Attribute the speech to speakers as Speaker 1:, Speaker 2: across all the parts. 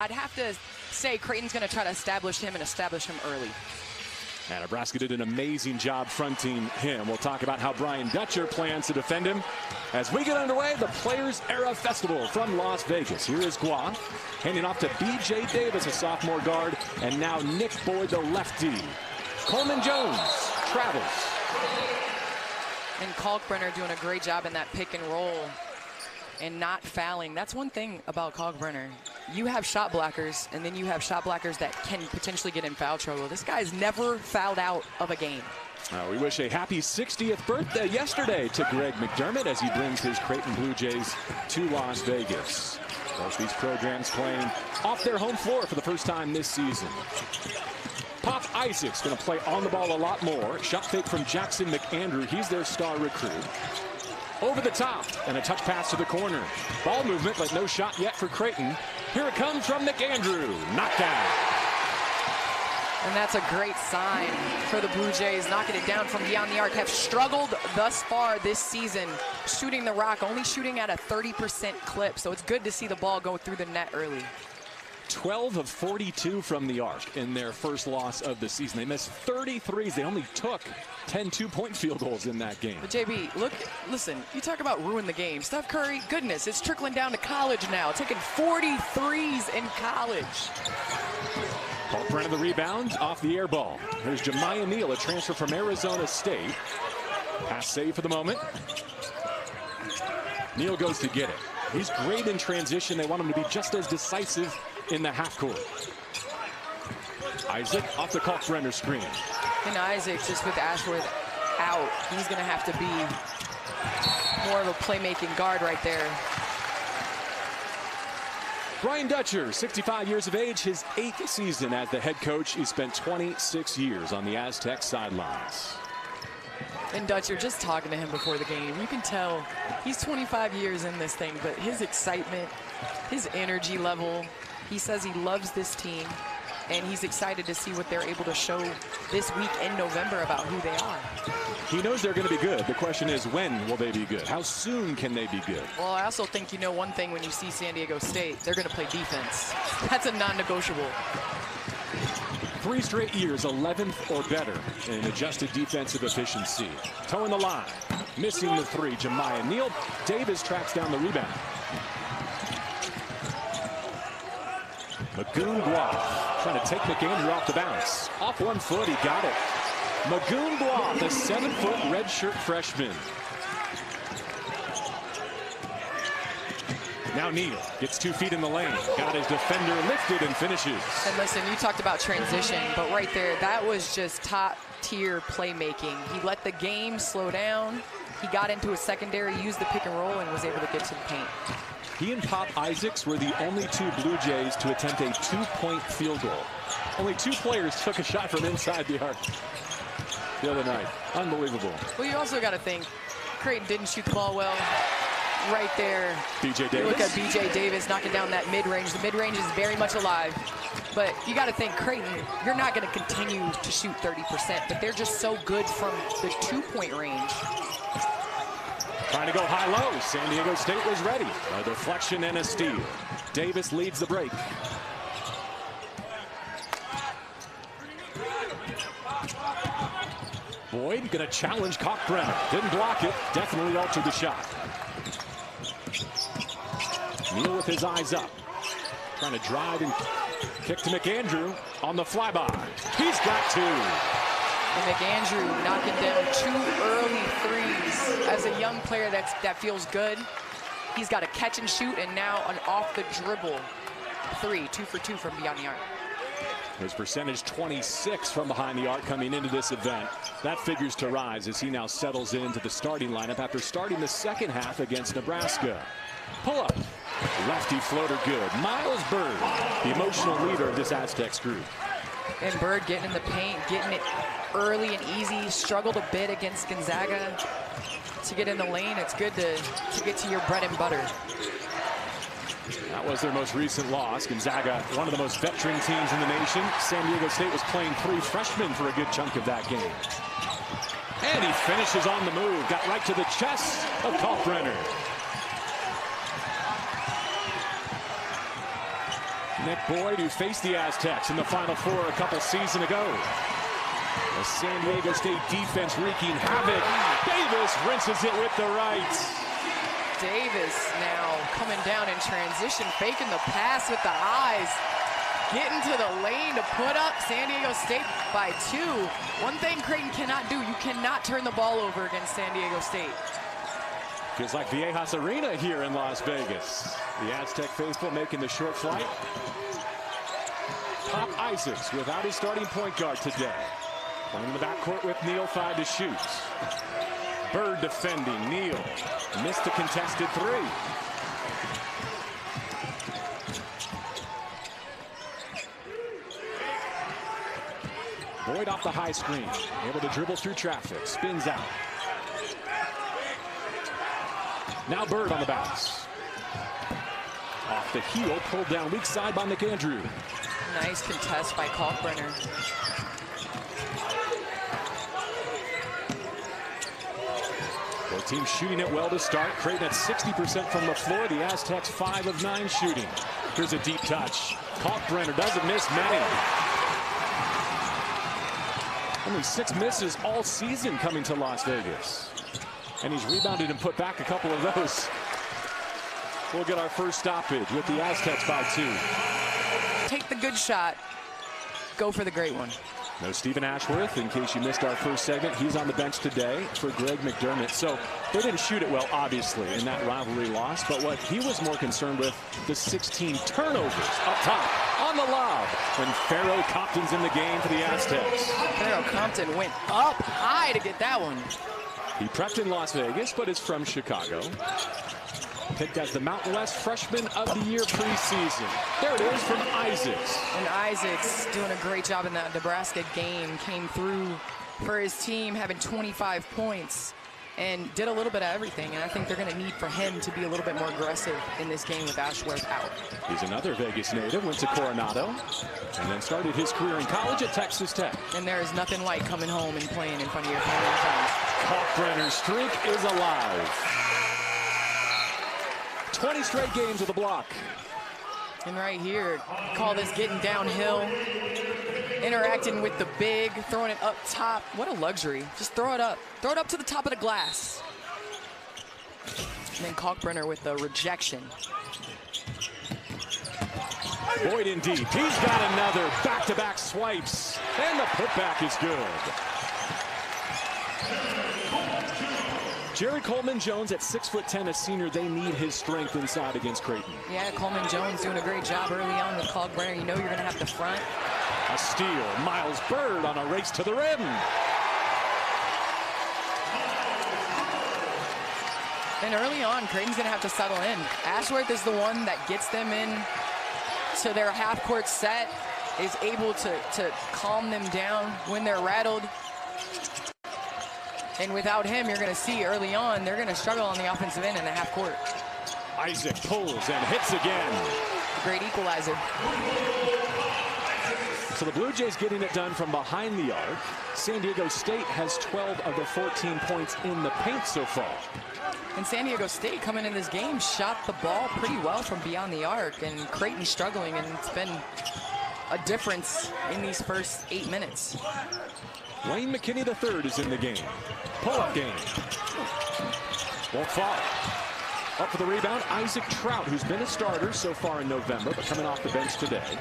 Speaker 1: I'd have to say Creighton's going to try to establish him early.
Speaker 2: And Nebraska did an amazing job fronting him. We'll talk about how Brian Dutcher plans to defend him as we get underway. The Players Era Festival from Las Vegas. Here is Guah handing off to B.J. Davis, a sophomore guard, and now Nick Boyd, the lefty. Coleman Jones travels.
Speaker 1: And Kalkbrenner doing a great job in that pick and roll and not fouling. That's one thing about Kalkbrenner. You have shot blockers, and then you have shot blockers that can potentially get in foul trouble. This guy's never fouled out of a game.
Speaker 2: We wish a happy 60th birthday yesterday to Greg McDermott as he brings his Creighton Blue Jays to Las Vegas. Both these programs playing off their home floor for the first time this season. Pop Isaac's going to play on the ball a lot more. Shot fake from Jackson McAndrew. He's their star recruit. Over the top, and a touch pass to the corner. Ball movement, but no shot yet for Creighton. Here it comes from McAndrew. Knockdown.
Speaker 1: And that's a great sign for the Blue Jays. Knocking it down from beyond the arc. Have struggled thus far this season shooting the rock, only shooting at a 30% clip. So it's good to see the ball go through the net early.
Speaker 2: 12 of 42 from the arc in their first loss of the season. They missed 33s. They only took 10 two-point field goals in that game.
Speaker 1: But JB, listen, you talk about ruin the game. Steph Curry, goodness, it's trickling down to college now, taking 43s in college.
Speaker 2: Kalkbrenner the rebound off the air ball. Here's Jemiah Neal, a transfer from Arizona State. Pass save for the moment. Neal goes to get it. He's great in transition. They want him to be just as decisive in the half court. Isaac off the Kalkbrenner screen.
Speaker 1: And Isaac, just with Ashworth out, he's going to have to be more of a playmaking guard right there.
Speaker 2: Brian Dutcher, 65 years of age, his 8th season as the head coach. He spent 26 years on the Aztec sidelines.
Speaker 1: And Dutcher, just talking to him before the game, you can tell he's 25 years in this thing, but his excitement, his energy level, he says he loves this team, and he's excited to see what they're able to show this week in November about who they are.
Speaker 2: He knows they're going to be good. The question is, when will they be good? How soon can they be good?
Speaker 1: Well, I also think you know one thing when you see San Diego State, they're going to play defense. That's a non-negotiable.
Speaker 2: 3 straight years, 11th or better in adjusted defensive efficiency. Toeing the line, missing the 3. Jemiah Neal. Davis tracks down the rebound. Magoon Guah trying to take McAndrew off the bounce. Off 1 foot, he got it. Magoon Guah, the 7-foot redshirt freshman. Now Neal gets 2 feet in the lane. Got his defender lifted and finishes.
Speaker 1: And listen, you talked about transition, but right there, that was just top-tier playmaking. He let the game slow down. He got into his secondary, used the pick and roll, and was able to get to the paint.
Speaker 2: He and Pop Isaacs were the only 2 Blue Jays to attempt a 2-point field goal. Only 2 players took a shot from inside the arc the other night. Unbelievable.
Speaker 1: Well, you also got to think, Creighton didn't shoot the ball well. Right there,
Speaker 2: B.J. Davis.
Speaker 1: Look at B.J. Davis knocking down that mid-range. The mid-range is very much alive. But you got to think, Creighton, you're not going to continue to shoot 30%, but they're just so good from the 2-point range.
Speaker 2: Trying to go high-low. San Diego State was ready. A deflection and a steal. Davis leads the break. Boyd going to challenge Kalkbrenner. Didn't block it. Definitely altered the shot. Neal with his eyes up. Trying to drive and kick to McAndrew on the flyby. He's got 2.
Speaker 1: And McAndrew knocking down 2 early 3s. As a young player, that feels good. He's got a catch and shoot, and now an off the dribble 3, 2 for 2 from beyond the arc.
Speaker 2: His percentage 26 from behind the arc coming into this event. That figures to rise as he now settles into the starting lineup after starting the second half against Nebraska. Pull up. Lefty floater good. Miles Bird, the emotional leader of this Aztecs group.
Speaker 1: And Bird getting in the paint, getting it early and easy. Struggled a bit against Gonzaga to get in the lane. It's good to get to your bread and butter.
Speaker 2: That was their most recent loss. Gonzaga, one of the most veteran teams in the nation. San Diego State was playing 3 freshmen for a good chunk of that game. And he finishes on the move. Got right to the chest of Kalkbrenner. Nick Boyd, who faced the Aztecs in the Final Four a couple seasons ago. The San Diego State defense wreaking havoc. Davis rinses it with the right.
Speaker 1: Davis now coming down in transition, faking the pass with the eyes. Getting to the lane to put up San Diego State by 2. One thing Creighton cannot do, you cannot turn the ball over against San Diego State.
Speaker 2: Feels like Viejas Arena here in Las Vegas. The Aztec faithful making the short flight. Pop Isaacs without his starting point guard today. Playing in the backcourt with Neal, 5 to shoot. Bird defending. Neal missed a contested 3. Boyd off the high screen. Able to dribble through traffic. Spins out. Now Bird on the bounce. Off the heel, pulled down weak side by McAndrew.
Speaker 1: Nice contest by Kalkbrenner.
Speaker 2: Both teams shooting it well to start. Creighton at 60% from the floor. The Aztecs 5 of 9 shooting. Here's a deep touch. Kalkbrenner doesn't miss many. Only 6 misses all season coming to Las Vegas. And he's rebounded and put back a couple of those. We'll get our first stoppage with the Aztecs by 2.
Speaker 1: Take the good shot. Go for the great one.
Speaker 2: No Stephen Ashworth, in case you missed our first segment. He's on the bench today for Greg McDermott. So they didn't shoot it well, obviously, in that rivalry loss. But what he was more concerned with, the 16 turnovers up top on the lob when Pharaoh Compton's in the game for the Aztecs.
Speaker 1: Pharaoh Compton went up high to get that one.
Speaker 2: He prepped in Las Vegas, but is from Chicago. Picked as the Mountain West Freshman of the Year preseason. There it is from Isaacs.
Speaker 1: And Isaacs doing a great job in that Nebraska game. Came through for his team, having 25 points. And did a little bit of everything. And I think they're going to need for him to be a little bit more aggressive in this game with Ashworth out.
Speaker 2: He's another Vegas native. Went to Coronado. And then started his career in college at Texas Tech.
Speaker 1: And there is nothing like coming home and playing in front of your family and friends.
Speaker 2: Kalkbrenner's streak is alive. 20 straight games with a block.
Speaker 1: And right here, call this getting downhill. Interacting with the big, throwing it up top. What a luxury. Just throw it up. Throw it up to the top of the glass. And then Kalkbrenner with the rejection.
Speaker 2: Boyd in deep. He's got another back-to-back swipes. And the putback is good. Jerry Coleman-Jones at 6'10", a senior. They need his strength inside against Creighton.
Speaker 1: Yeah, Coleman-Jones doing a great job early on with Kalkbrenner. You know you're going to have to front.
Speaker 2: A steal. Miles Bird on a race to the rim.
Speaker 1: And early on, Creighton's going to have to settle in. Ashworth is the one that gets them in to their half-court set, is able to calm them down when they're rattled. And without him, you're going to see early on, they're going to struggle on the offensive end in the half court.
Speaker 2: Isaac pulls and hits again.
Speaker 1: Great equalizer.
Speaker 2: So the Blue Jays getting it done from behind the arc. San Diego State has 12 of the 14 points in the paint so far.
Speaker 1: And San Diego State coming in this game shot the ball pretty well from beyond the arc. And Creighton struggling, and it's been a difference in these first 8 minutes.
Speaker 2: Wayne McKinney III is in the game. Pull-up game. Won't fall. Up for the rebound, Isaac Trout, who's been a starter so far in November, but coming off the bench today.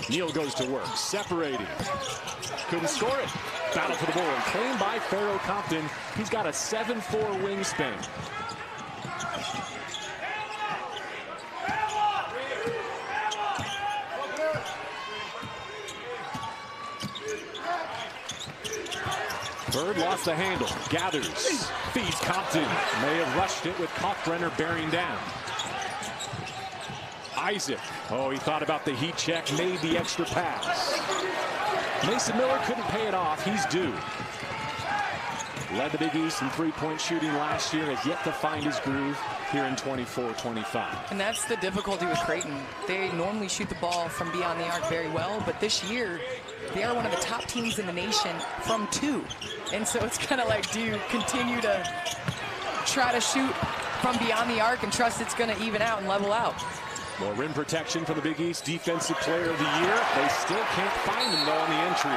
Speaker 2: Neal goes to work, separating. Couldn't score it. Battle for the board, claimed by Pharaoh Compton. He's got a 7'4" wingspan. Bird lost the handle, gathers, feeds Compton. May have rushed it with Kalkbrenner bearing down. Isaac, oh, he thought about the heat check, made the extra pass. Mason Miller couldn't pay it off, he's due. Led the Big East in three-point shooting last year, has yet to find his groove here in 24-25.
Speaker 1: And that's the difficulty with Creighton. They normally shoot the ball from beyond the arc very well, but this year, they are one of the top teams in the nation from 2. And so it's kind of like, do you continue to try to shoot from beyond the arc and trust it's going to even out and level out?
Speaker 2: More rim protection for the Big East Defensive Player of the Year. They still can't find him, though, on the entry.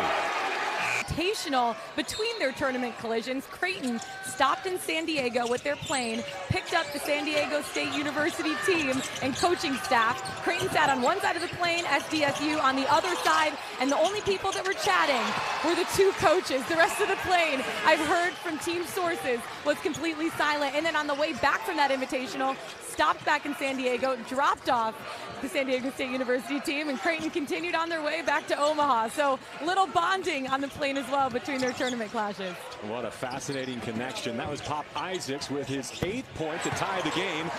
Speaker 3: Between their tournament collisions, Creighton stopped in San Diego with their plane, picked up the San Diego State University team and coaching staff. Creighton sat on one side of the plane, SDSU on the other side, and the only people that were chatting were the two coaches. The rest of the plane, I've heard from team sources, was completely silent. And then on the way back from that invitational, stopped back in San Diego, dropped off the San Diego State University team, and Creighton continued on their way back to Omaha. So little bonding on the plane as well between their tournament clashes.
Speaker 2: What a fascinating connection. That was Pop Isaacs with his 8th point to tie the game.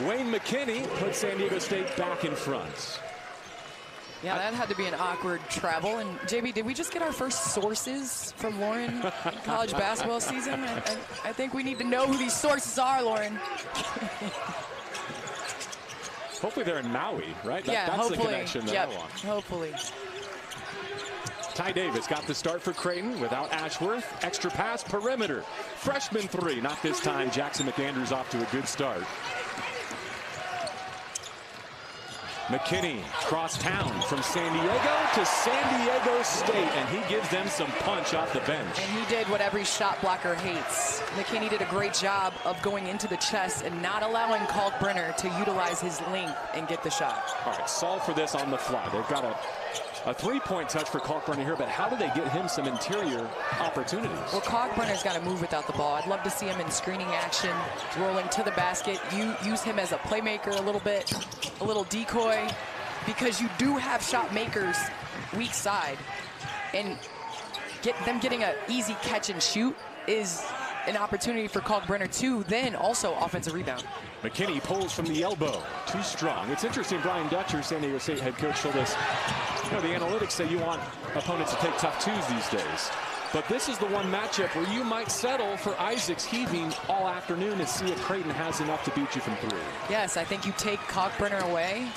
Speaker 2: Wayne McKinney put San Diego State back in front.
Speaker 1: Yeah, that had to be an awkward travel. And JB, did we just get our first sources from Lauren college basketball season? I think we need to know who these sources are, Lauren.
Speaker 2: Hopefully they're in Maui, right?
Speaker 1: Yeah,
Speaker 2: that's
Speaker 1: hopefully.
Speaker 2: The connection that I want.
Speaker 1: Hopefully.
Speaker 2: Ty Davis got the start for Creighton without Ashworth. Extra pass, perimeter. Freshman 3, not this time. Jackson McAndrews off to a good start. McKinney cross town from San Diego to San Diego State, and he gives them some punch off the bench.
Speaker 1: And he did what every shot blocker hates. McKinney did a great job of going into the chest and not allowing Kalkbrenner to utilize his length and get the shot.
Speaker 2: All right, solve for this on the fly. They've got a three-point touch for Kalkbrenner here, but how do they get him some interior opportunities?
Speaker 1: Well, Kalkbrenner's got to move without the ball. I'd love to see him in screening action, rolling to the basket. You use him as a playmaker a little bit, a little decoy, because you do have shot makers weak side, and getting an easy catch and shoot is an opportunity for Kalkbrenner too, then also offensive rebound.
Speaker 2: McKinney pulls from the elbow, too strong. It's interesting, Brian Dutcher, San Diego State head coach, told us, the analytics say you want opponents to take tough twos these days. But this is the one matchup where you might settle for Isaacs heaving all afternoon and see if Creighton has enough to beat you from 3.
Speaker 1: Yes, I think you take Kalkbrenner away.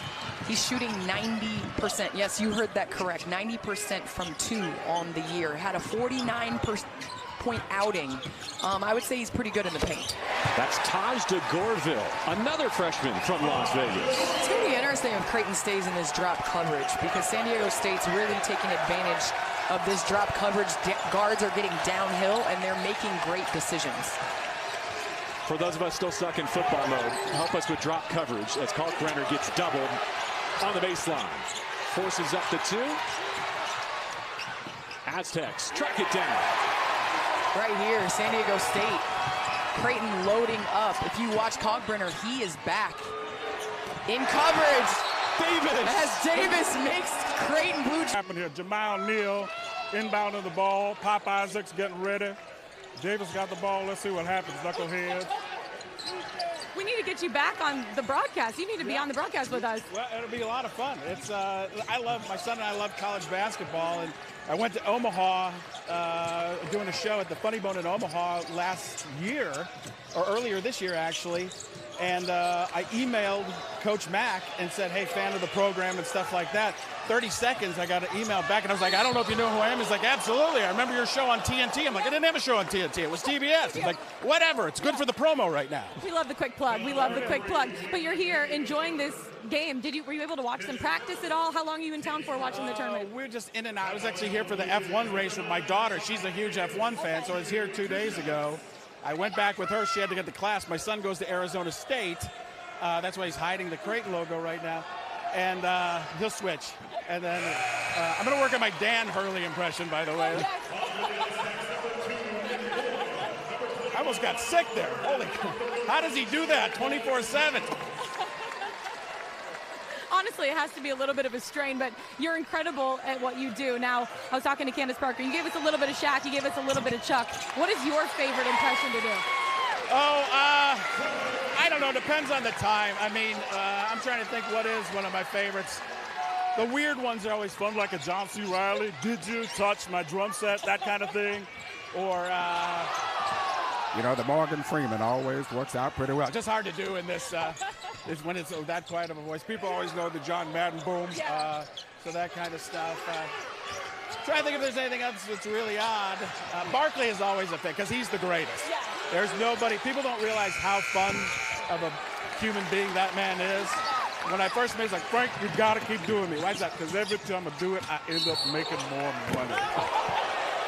Speaker 1: He's shooting 90%. Yes, you heard that correct. 90% from 2 on the year. Had a 49-point outing. I would say he's pretty good in the paint.
Speaker 2: That's Taj de Gorville, another freshman from Las Vegas.
Speaker 1: It's going to be interesting if Creighton stays in this drop coverage, because San Diego State's really taking advantage of this drop coverage. Guards are getting downhill, and they're making great decisions.
Speaker 2: For those of us still stuck in football mode, help us with drop coverage as Kalkbrenner gets doubled on the baseline. Forces up the 2. Aztecs track it down.
Speaker 1: Right here, San Diego State. Creighton loading up. If you watch Kalkbrenner, he is back in coverage.
Speaker 2: Davis!
Speaker 1: As Davis makes Creighton Blue Jays.
Speaker 4: Happened here. Jamal Neal inbounding the ball. Pop Isaacs getting ready. Davis got the ball. Let's see what happens. Knucklehead.
Speaker 3: We need to get you back on the broadcast. You need to be on the broadcast with us.
Speaker 4: Well, it'll be a lot of fun. It's my son and I love college basketball, and I went to Omaha doing a show at the Funny Bone in Omaha last year, or earlier this year actually, and I emailed Coach Mack and said, hey, fan of the program and stuff like that. 30 seconds, I got an email back, and I was like, I don't know if you know who I am. He's like, absolutely. I remember your show on TNT. I'm like, I didn't have a show on TNT. It was TBS. He's like, whatever. It's good for the promo right now.
Speaker 3: We love the quick plug. We love the quick plug. But you're here enjoying this game. Were you able to watch them practice at all? How long are you in town for watching the tournament?
Speaker 4: We're just in and out. I was actually here for the F1 race with my daughter. She's a huge F1 fan, so I was here 2 days ago. I went back with her. She had to get to class. My son goes to Arizona State. That's why he's hiding the Creighton logo right now. And he'll switch. And then I'm going to work on my Dan Hurley impression, by the way. I almost got sick there. Holy cow. How does he do that 24/7?
Speaker 3: Honestly, it has to be a little bit of a strain, but you're incredible at what you do. Now, I was talking to Candace Parker. You gave us a little bit of Shaq. You gave us a little bit of Chuck. What is your favorite impression to do?
Speaker 4: I don't know. Depends on the time. I mean, I'm trying to think what is one of my favorites. The weird ones are always fun, like a John C. Reilly, did you touch my drum set, that kind of thing. Or, the Morgan Freeman always works out pretty well. Just hard to do in this, when it's that quiet of a voice. People always know the John Madden boom, so that kind of stuff. Try to think if there's anything else that's really odd. Barkley is always a thing, because he's the greatest.
Speaker 3: Yeah.
Speaker 4: There's nobody, people don't realize how fun of a human being that man is. when I first met, he's like, Frank, you got to keep doing me. Why is that? Because every time I do it, I end up making more money.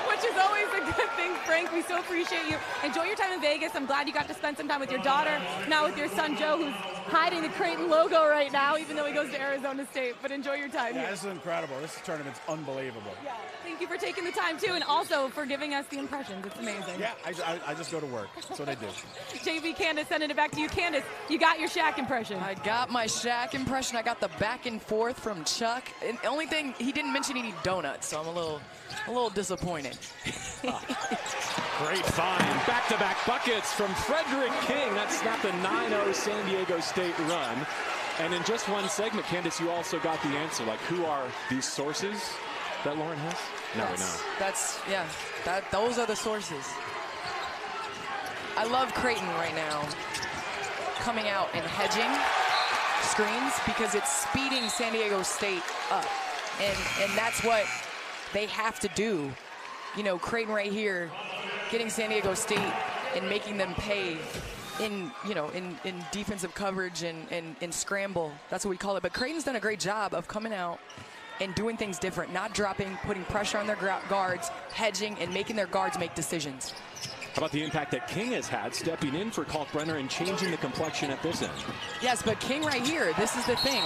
Speaker 3: Which is always a good thing, Frank. We so appreciate you. Enjoy your time in Vegas. I'm glad you got to spend some time with your daughter, now with your son, Joe, who's hiding the Creighton logo right now, even though he goes to Arizona State. But enjoy your time here.
Speaker 4: This is incredible. This tournament's unbelievable.
Speaker 3: Yeah, thank you for taking the time, too, and also for giving us the impressions. It's amazing.
Speaker 4: Yeah, I just go to work. That's what I do.
Speaker 3: JV, Candace, sending it back to you. Candace, you got your Shaq impression.
Speaker 1: I got my Shaq impression. I got the back and forth from Chuck. And the only thing, he didn't mention eating donuts, so I'm a little disappointed.
Speaker 2: Great find. Back-to-back buckets from Frederick King. That snapped a 9-0 San Diego State run. And in just one segment, Candace, you also got the answer. Like, who are these sources that Lauren has? Now we know.
Speaker 1: Those are the sources. I love Creighton right now coming out and hedging screens because it's speeding San Diego State up. And that's what they have to do. You know, Creighton right here getting San Diego State and making them pay in defensive coverage and scramble. That's what we call it. But Creighton's done a great job of coming out and doing things different, not dropping, putting pressure on their guards, hedging, and making their guards make decisions.
Speaker 2: How about the impact that King has had stepping in for Kalkbrenner and changing the complexion at this end?
Speaker 1: Yes, but King right here, this is the thing.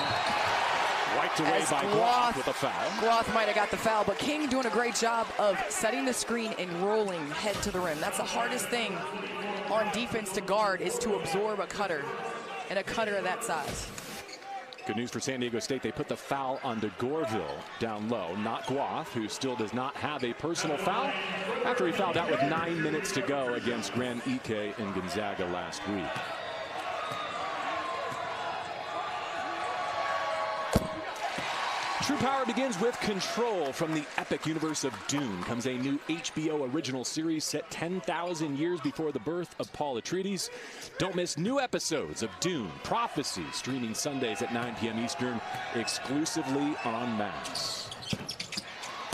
Speaker 2: Wiped away by Gloth with a foul.
Speaker 1: Gloth might have got the foul, but King doing a great job of setting the screen and rolling head to the rim. That's the hardest thing on defense to guard, is to absorb a cutter, and a cutter of that size.
Speaker 2: Good news for San Diego State. They put the foul on DeGorville down low, not Gloth, who still does not have a personal foul after he fouled out with 9 minutes to go against Grand Ike in Gonzaga last week. True Power begins with Control. From the epic universe of Dune comes a new HBO original series set 10,000 years before the birth of Paul Atreides. Don't miss new episodes of Dune Prophecy, streaming Sundays at 9 p.m. Eastern, exclusively on Max.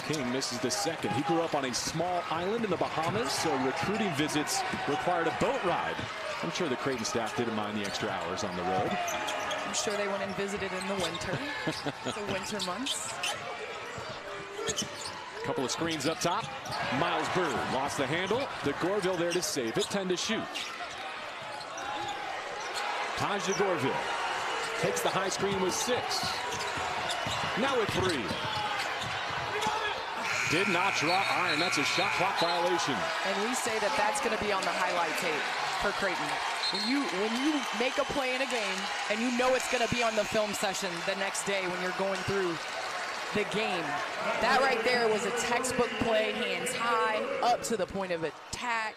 Speaker 2: King misses the second. He grew up on a small island in the Bahamas, so recruiting visits required a boat ride. I'm sure the Creighton staff didn't mind the extra hours on the road.
Speaker 1: I'm sure they went and visited in the winter, the winter months.
Speaker 2: Couple of screens up top. Miles Bird lost the handle. DeGorville there to save it. 10 to shoot. Taj DeGorville takes the high screen with 6. Now with 3. Did not draw iron. That's a shot clock violation.
Speaker 1: And we say that that's going to be on the highlight tape for Creighton. When you make a play in a game and you know it's going to be on the film session the next day when you're going through the game, that right there was a textbook play, hands high, up to the point of attack.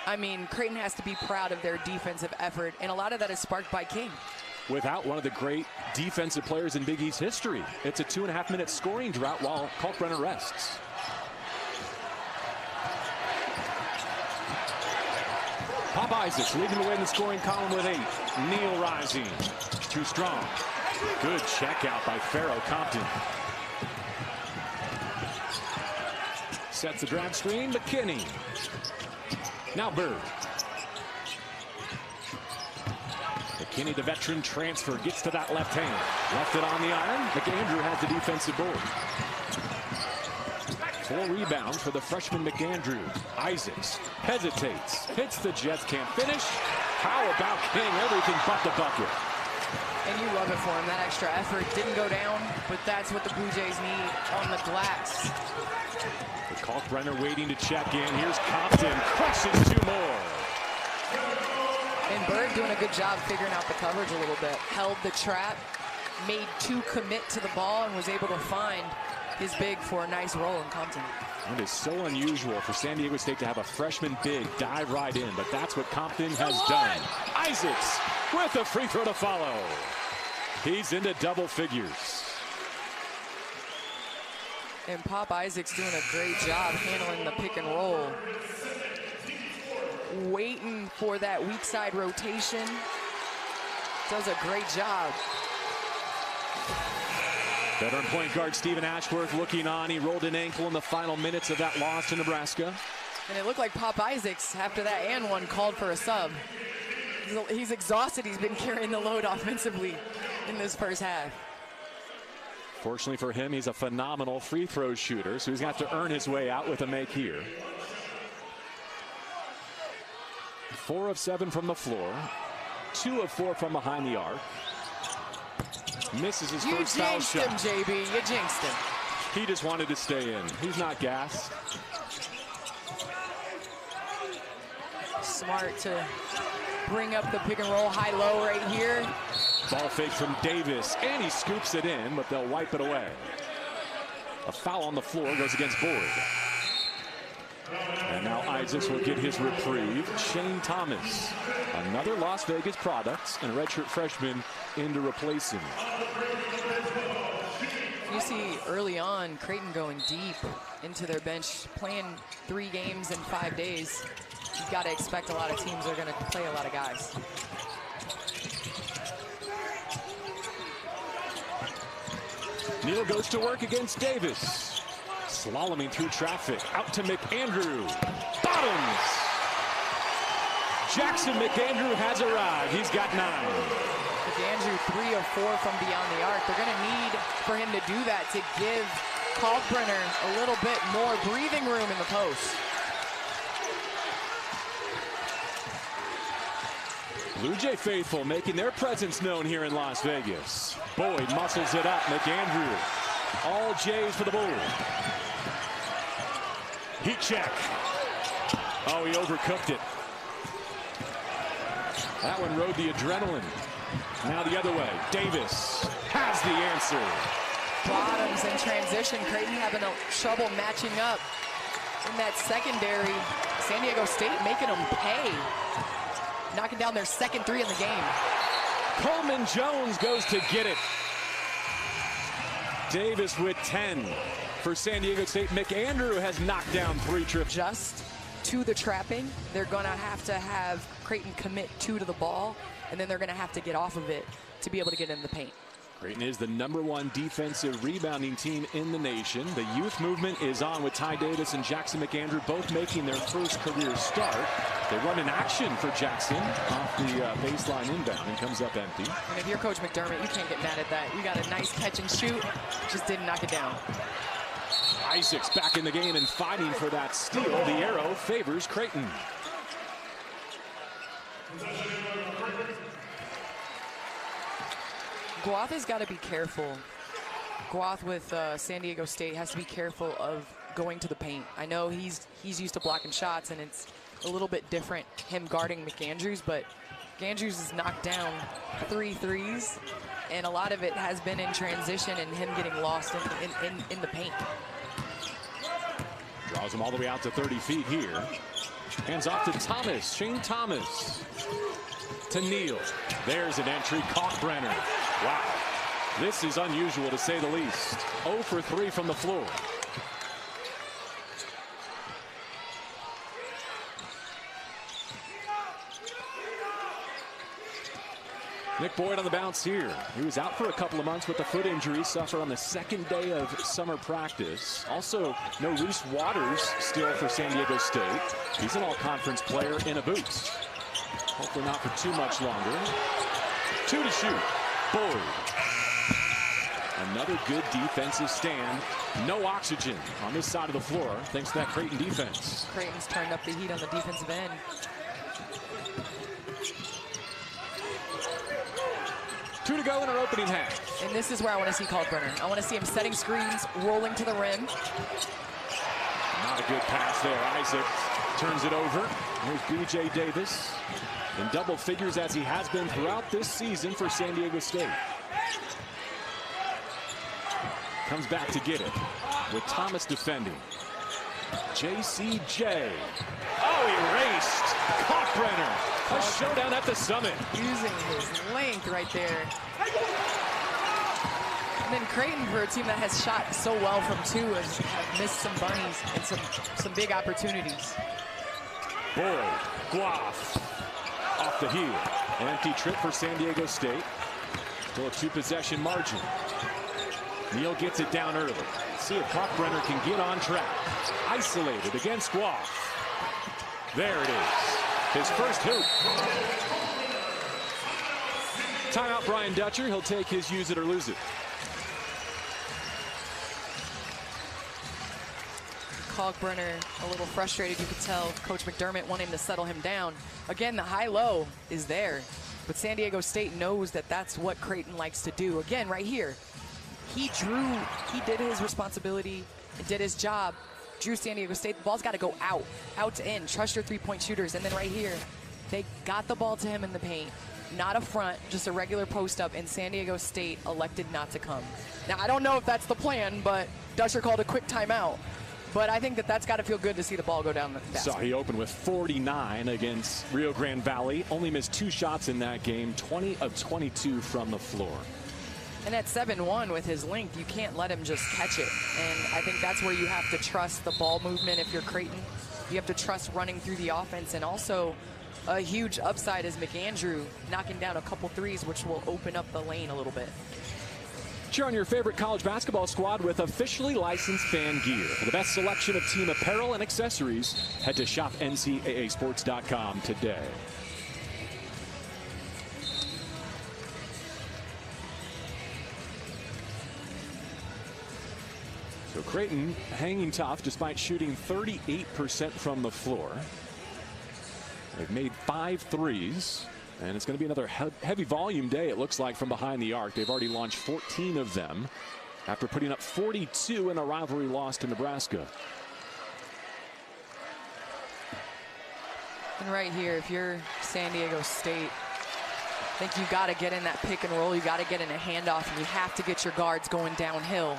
Speaker 1: I mean, Creighton has to be proud of their defensive effort, and a lot of that is sparked by King.
Speaker 2: Without one of the great defensive players in Big East history. It's a 2.5-minute scoring drought while Kalkbrenner rests. Pop Isaacs leading the way in the scoring column with 8. Neal rising. Too strong. Good check out by Pharaoh Compton. Sets the drag screen. McKinney. Now Bird. McKinney, the veteran transfer, gets to that left hand. Left it on the iron. McAndrew has the defensive board. 4 rebounds for the freshman McAndrew. Isaacs hesitates. Hits the Jets, can't finish. How about King? Everything but the bucket.
Speaker 1: And you love it for him. That extra effort didn't go down, but that's what the Blue Jays need on the glass.
Speaker 2: The Kalkbrenner waiting to check in. Here's Compton. Crushes 2 more.
Speaker 1: And Bird doing a good job figuring out the coverage a little bit. Held the trap, made 2 commit to the ball, and was able to find his big for a nice roll in Compton.
Speaker 2: It is so unusual for San Diego State to have a freshman big dive right in, but that's what Compton has done. Isaacs with a free throw to follow. He's into double figures.
Speaker 1: And Pop Isaacs doing a great job handling the pick and roll. Waiting for that weak side rotation. Does a great job.
Speaker 2: Veteran point guard Stephen Ashworth looking on. He rolled an ankle in the final minutes of that loss to Nebraska.
Speaker 1: And it looked like Pop Isaacs, after that and one, called for a sub. He's exhausted. He's been carrying the load offensively in this first half.
Speaker 2: Fortunately for him, he's a phenomenal free throw shooter, so he's going to have to earn his way out with a make here. 4 of 7 from the floor, 2 of 4 from behind the arc. Misses his first foul shot.
Speaker 1: You jinxed him, JB. You jinxed him.
Speaker 2: He just wanted to stay in. He's not gassed.
Speaker 1: Smart to bring up the pick and roll high-low right here.
Speaker 2: Ball fake from Davis, and he scoops it in, but they'll wipe it away. A foul on the floor goes against Boyd. And now Isaacs will get his reprieve. Shane Thomas, another Las Vegas product, and a redshirt freshman in to replace him.
Speaker 1: You see early on Creighton going deep into their bench, playing 3 games in 5 days. You've got to expect a lot of teams are going to play a lot of guys.
Speaker 2: Neal goes to work against Davis. Slaloming through traffic. Out to McAndrew. Bottoms! Jackson McAndrew has arrived. He's got 9.
Speaker 1: McAndrew 3 of 4 from beyond the arc. They're going to need for him to do that to give Kalkbrenner a little bit more breathing room in the post.
Speaker 2: Blue Jay faithful making their presence known here in Las Vegas. Boyd muscles it up. McAndrew. All Jays for the Bulls. Heat check. Oh, he overcooked it. That one rode the adrenaline. Now the other way. Davis has the answer.
Speaker 1: Bottoms in transition. Creighton having trouble matching up in that secondary. San Diego State making them pay. Knocking down their second 3 in the game.
Speaker 2: Coleman Jones goes to get it. Davis with 10 for San Diego State. McAndrew has knocked down 3 triples.
Speaker 1: Just to the trapping, they're going to have Creighton commit 2 to the ball, and then they're going to have to get off of it to be able to get in the paint.
Speaker 2: Creighton is the #1 defensive rebounding team in the nation. The youth movement is on with Ty Davis and Jackson McAndrew both making their first career start. They run an action for Jackson off the baseline inbound and comes up empty.
Speaker 1: And if you're Coach McDermott, you can't get mad at that. You got a nice catch and shoot, just didn't knock it down.
Speaker 2: Isaacs back in the game and fighting for that steal. The arrow favors Creighton.
Speaker 1: Guath has got to be careful. Guath with San Diego State has to be careful of going to the paint. I know he's used to blocking shots, and it's a little bit different him guarding McAndrews, but McAndrews has knocked down 3 threes, and a lot of it has been in transition and him getting lost in the paint.
Speaker 2: Draws him all the way out to 30 feet here. Hands off to Thomas. Shane Thomas to Neal. There's an entry. Kalkbrenner. Wow. This is unusual to say the least. 0 for 3 from the floor. Nick Boyd on the bounce here. He was out for a couple of months with a foot injury, suffered on the 2nd day of summer practice. Also, no Reese Waters still for San Diego State. He's an all-conference player in a boots. Hopefully not for too much longer. 2 to shoot. Boyd. Another good defensive stand. No oxygen on this side of the floor thanks to that Creighton defense.
Speaker 1: Creighton's turned up the heat on the defensive end.
Speaker 2: Two to go in our opening half.
Speaker 1: And this is where I want to see Kalkbrenner. I want to see him setting screens, rolling to the rim.
Speaker 2: Not a good pass there. Isaac turns it over. Here's B.J. Davis in double figures as he has been throughout this season for San Diego State. Comes back to get it with Thomas defending. JCJ. Oh, erased. Kalkbrenner. A showdown at the summit.
Speaker 1: Using his length right there. And then Creighton, for a team that has shot so well from 2, have missed some bunnies and some big opportunities.
Speaker 2: Boyd, Guath, off the heel. An empty trip for San Diego State. Still a 2-possession margin. Neal gets it down early. See if Kalkbrenner can get on track. Isolated against Guath. There it is. His first hoop. Timeout, Brian Dutcher. He'll take his use it or lose it.
Speaker 1: Kalkbrenner a little frustrated. You could tell Coach McDermott wanting to settle him down. Again, the high-low is there, but San Diego State knows that that's what Creighton likes to do. Again, right here, he did his responsibility and did his job. Drew San Diego State. The ball's got to go out to in. Trust your three-point shooters. And then right here, they got the ball to him in the paint. Not a front, just a regular post-up, and San Diego State elected not to come. Now, I don't know if that's the plan, but Dutcher called a quick timeout. But I think that that's got to feel good to see the ball go down the basket.
Speaker 2: So he opened with 49 against Rio Grande Valley. Only missed 2 shots in that game, 20 of 22 from the floor.
Speaker 1: And at 7-1 with his length, you can't let him just catch it. And I think that's where you have to trust the ball movement if you're Creighton. You have to trust running through the offense. And also a huge upside is McAndrew knocking down a couple threes, which will open up the lane a little bit.
Speaker 2: Cheer on your favorite college basketball squad with officially licensed fan gear. For the best selection of team apparel and accessories, head to shopncaasports.com today. So Creighton hanging tough despite shooting 38% from the floor. They've made 5 threes. And it's going to be another heavy volume day, it looks like, from behind the arc. They've already launched 14 of them after putting up 42 in a rivalry loss to Nebraska.
Speaker 1: And right here, if you're San Diego State, I think you got to get in that pick and roll. You got to get in a handoff, and you have to get your guards going downhill.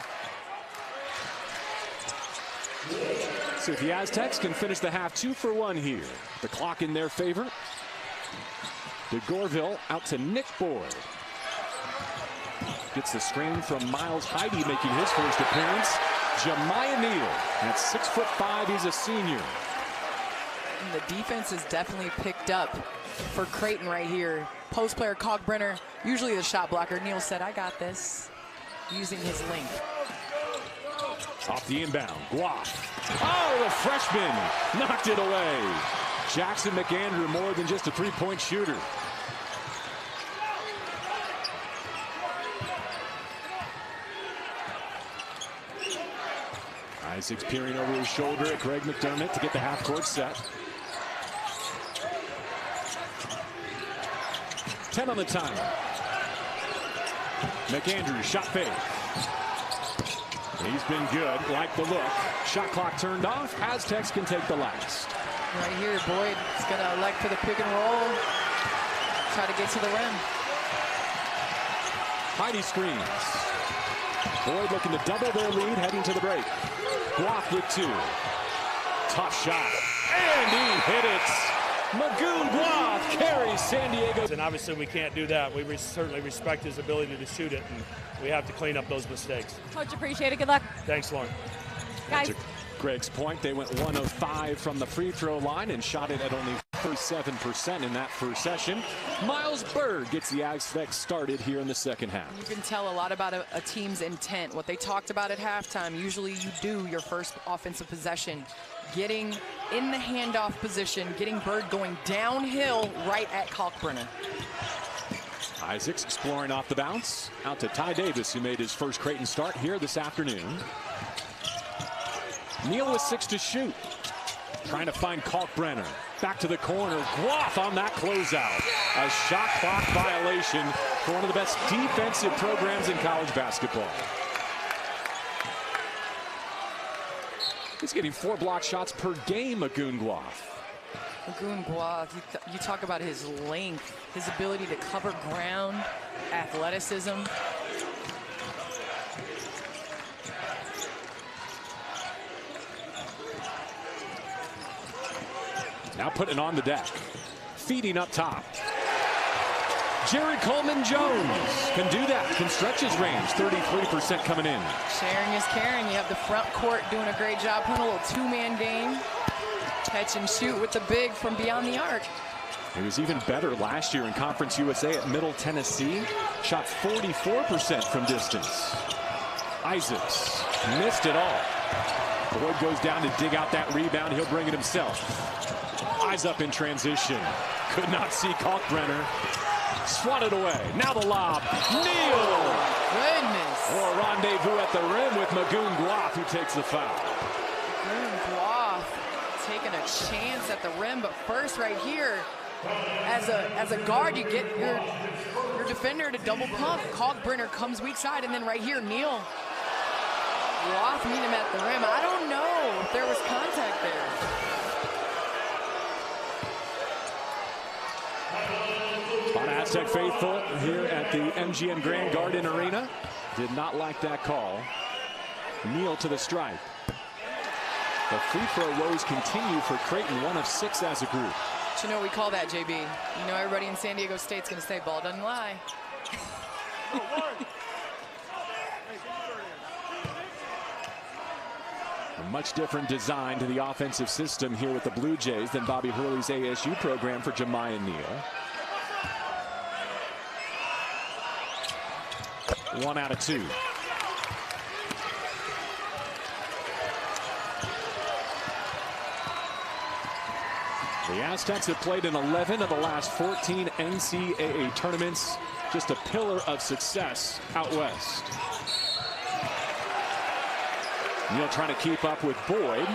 Speaker 2: So if the Aztecs can finish the half 2 for 1 here, the clock in their favor. De Gorville out to Nick Boyd. Gets the screen from Miles Heide making his first appearance. Jemiah Neal at 6'5", he's a senior.
Speaker 1: And the defense is definitely picked up for Creighton right here. Post player Kalkbrenner, usually the shot blocker. Neal said, I got this, using his length.
Speaker 2: Off the inbound, Guaf. Oh, the freshman knocked it away. Jackson McAndrew more than just a three-point shooter. Isaacs peering over his shoulder at Greg McDermott to get the half-court set. 10 on the timer. McAndrew, shot fake. He's been good, like the look. Shot clock turned off. Aztecs can take the last.
Speaker 1: Right here, Boyd is going to elect for the pick and roll. Try to get to the rim.
Speaker 2: Heide screens. Boyd looking to double their lead heading to the break. Block with 2. Tough shot. And he hit it. Magoon Guaf carries San Diego.
Speaker 4: And obviously we can't do that. We certainly respect his ability to shoot it, and we have to clean up those mistakes.
Speaker 3: Coach, appreciate it. Good luck.
Speaker 4: Thanks, Lauren.
Speaker 3: Guys.
Speaker 2: To Greg's point, they went 1 of 5 from the free throw line and shot it at only 37% in that first session. Miles Bird gets the Aztecs started here in the second half.
Speaker 1: You can tell a lot about a team's intent. What they talked about at halftime, usually you do your first offensive possession. Getting in the handoff position, getting Bird going downhill right at Kalkbrenner.
Speaker 2: Isaacs exploring off the bounce. Out to Ty Davis, who made his first Creighton start here this afternoon. Neal with 6 to shoot. Trying to find Kalkbrenner. Back to the corner. Guaf on that closeout. A shot clock violation for one of the best defensive programs in college basketball. He's getting 4 block shots per game, Magoon Guaf.
Speaker 1: Magoon Guaf, you talk about his length, his ability to cover ground, athleticism.
Speaker 2: Now putting on the deck. Feeding up top. Jared Coleman-Jones can do that. Can stretch his range. 33% coming in.
Speaker 1: Sharing is caring. You have the front court doing a great job. Putting a little 2-man game. Catch and shoot with the big from beyond the arc.
Speaker 2: He was even better last year in Conference USA at Middle Tennessee. Shot 44% from distance. Isaacs missed it all. Boyd goes down to dig out that rebound. He'll bring it himself. Eyes up in transition. Could not see Kalkbrenner. Swatted away. Now the lob. Neal.
Speaker 1: Goodness.
Speaker 2: Or a rendezvous at the rim with Magoon Guath, who takes the foul.
Speaker 1: Magoon Guath taking a chance at the rim, but first right here, as a guard, you get your defender to double pump. Kalkbrenner comes weak side, and then right here, Neal. Guath meet him at the rim. I don't know if there was contact there.
Speaker 2: A lot of Aztec faithful here at the MGM Grand Garden Arena did not like that call. Neal to the stripe. The free throw woes continue for Creighton, 1 of 6 as a group.
Speaker 1: But you know what we call that, JB? You know everybody in San Diego State's going to say ball doesn't lie.
Speaker 2: A much different design to the offensive system here with the Blue Jays than Bobby Hurley's ASU program for Jemiah Neal. 1 out of 2. The Aztecs have played in 11 of the last 14 NCAA tournaments. Just a pillar of success out west. Neal trying to keep up with Boyd.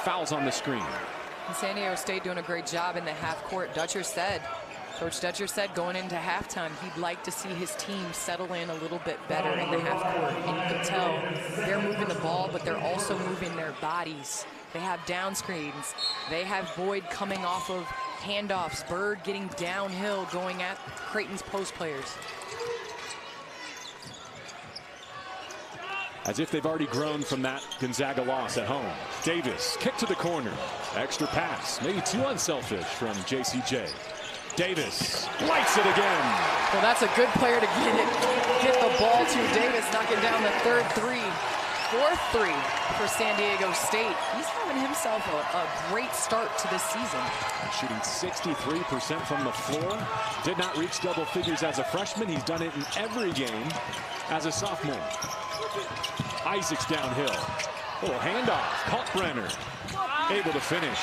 Speaker 2: Fouls on the screen.
Speaker 1: And San Diego State doing a great job in the half court. Coach Dutcher said going into halftime he'd like to see his team settle in a little bit better in the half court. And you can tell they're moving the ball, but they're also moving their bodies. They have down screens. They have Boyd coming off of handoffs. Bird getting downhill, going at Creighton's post players.
Speaker 2: As if they've already grown from that Gonzaga loss at home. Davis, kick to the corner. Extra pass, maybe too unselfish from JCJ. Davis lights it again.
Speaker 1: Well, that's a good player to get the ball to. Davis knocking down the fourth three for San Diego State. He's having himself a great start to this season.
Speaker 2: Shooting 63% from the floor. Did not reach double figures as a freshman. He's done it in every game as a sophomore. Isaacs downhill. Little handoff. Kalkbrenner able to finish.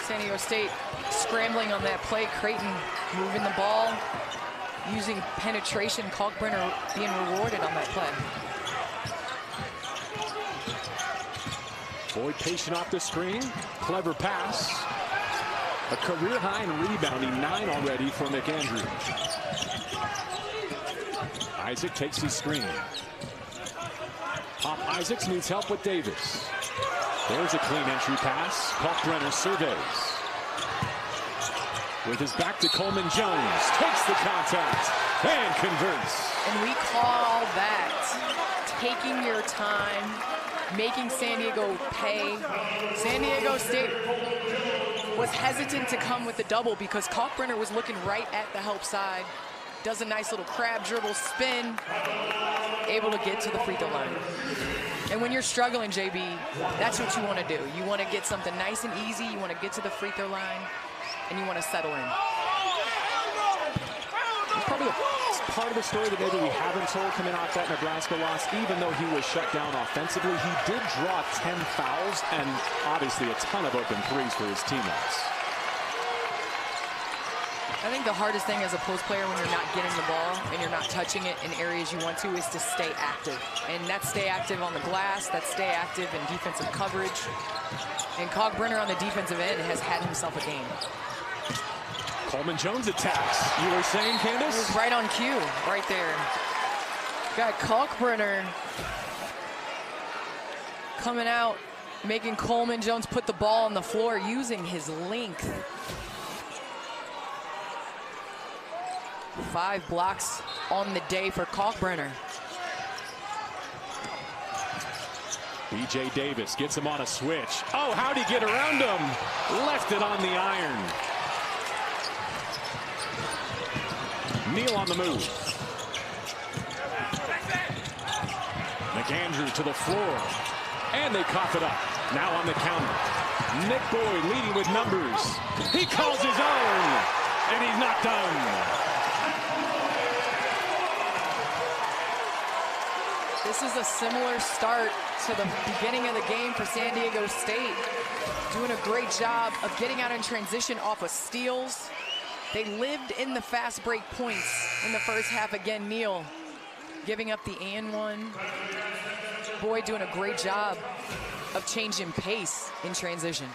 Speaker 1: San Diego State scrambling on that play. Creighton moving the ball, using penetration. Kalkbrenner being rewarded on that play.
Speaker 2: Boyd patient off the screen. Clever pass. A career high in rebounding, 9 already for McAndrew. Isaac takes his screen. Pop Isaacs needs help with Davis. There's a clean entry pass. Kalkbrenner surveys. With his back to Coleman Jones. Takes the contact and converts.
Speaker 1: And we call that taking your time, making San Diego pay. San Diego State was hesitant to come with the double because Kalkbrenner was looking right at the help side. Does a nice little crab dribble spin, able to get to the free throw line. And when you're struggling, JB, that's what you want to do. You want to get something nice and easy. You want to get to the free throw line, and you want to settle in.
Speaker 2: It's probably a part of the story that maybe we haven't told coming off that Nebraska loss. Even though he was shut down offensively, he did draw 10 fouls and obviously a ton of open threes for his teammates.
Speaker 1: I think the hardest thing as a post player when you're not getting the ball and you're not touching it in areas you want to is to stay active. And that's stay active on the glass, that's stay active in defensive coverage. And Kalkbrenner on the defensive end has had himself a game.
Speaker 2: Coleman Jones attacks. You were saying, Candace?
Speaker 1: It was right on cue, right there. Got Kalkbrenner coming out, making Coleman Jones put the ball on the floor using his length. 5 blocks on the day for Kalkbrenner.
Speaker 2: B.J. Davis gets him on a switch. Oh, how'd he get around him? Left it on the iron. Neal on the move. McAndrew to the floor. And they cough it up. Now on the counter. Nick Boyd leading with numbers. He calls his own. And he's not done.
Speaker 1: This is a similar start to the beginning of the game for San Diego State. Doing a great job of getting out in transition off of steals. They lived in the fast break points in the first half. Again, Neal giving up the and one. Boyd doing a great job of changing pace in transition.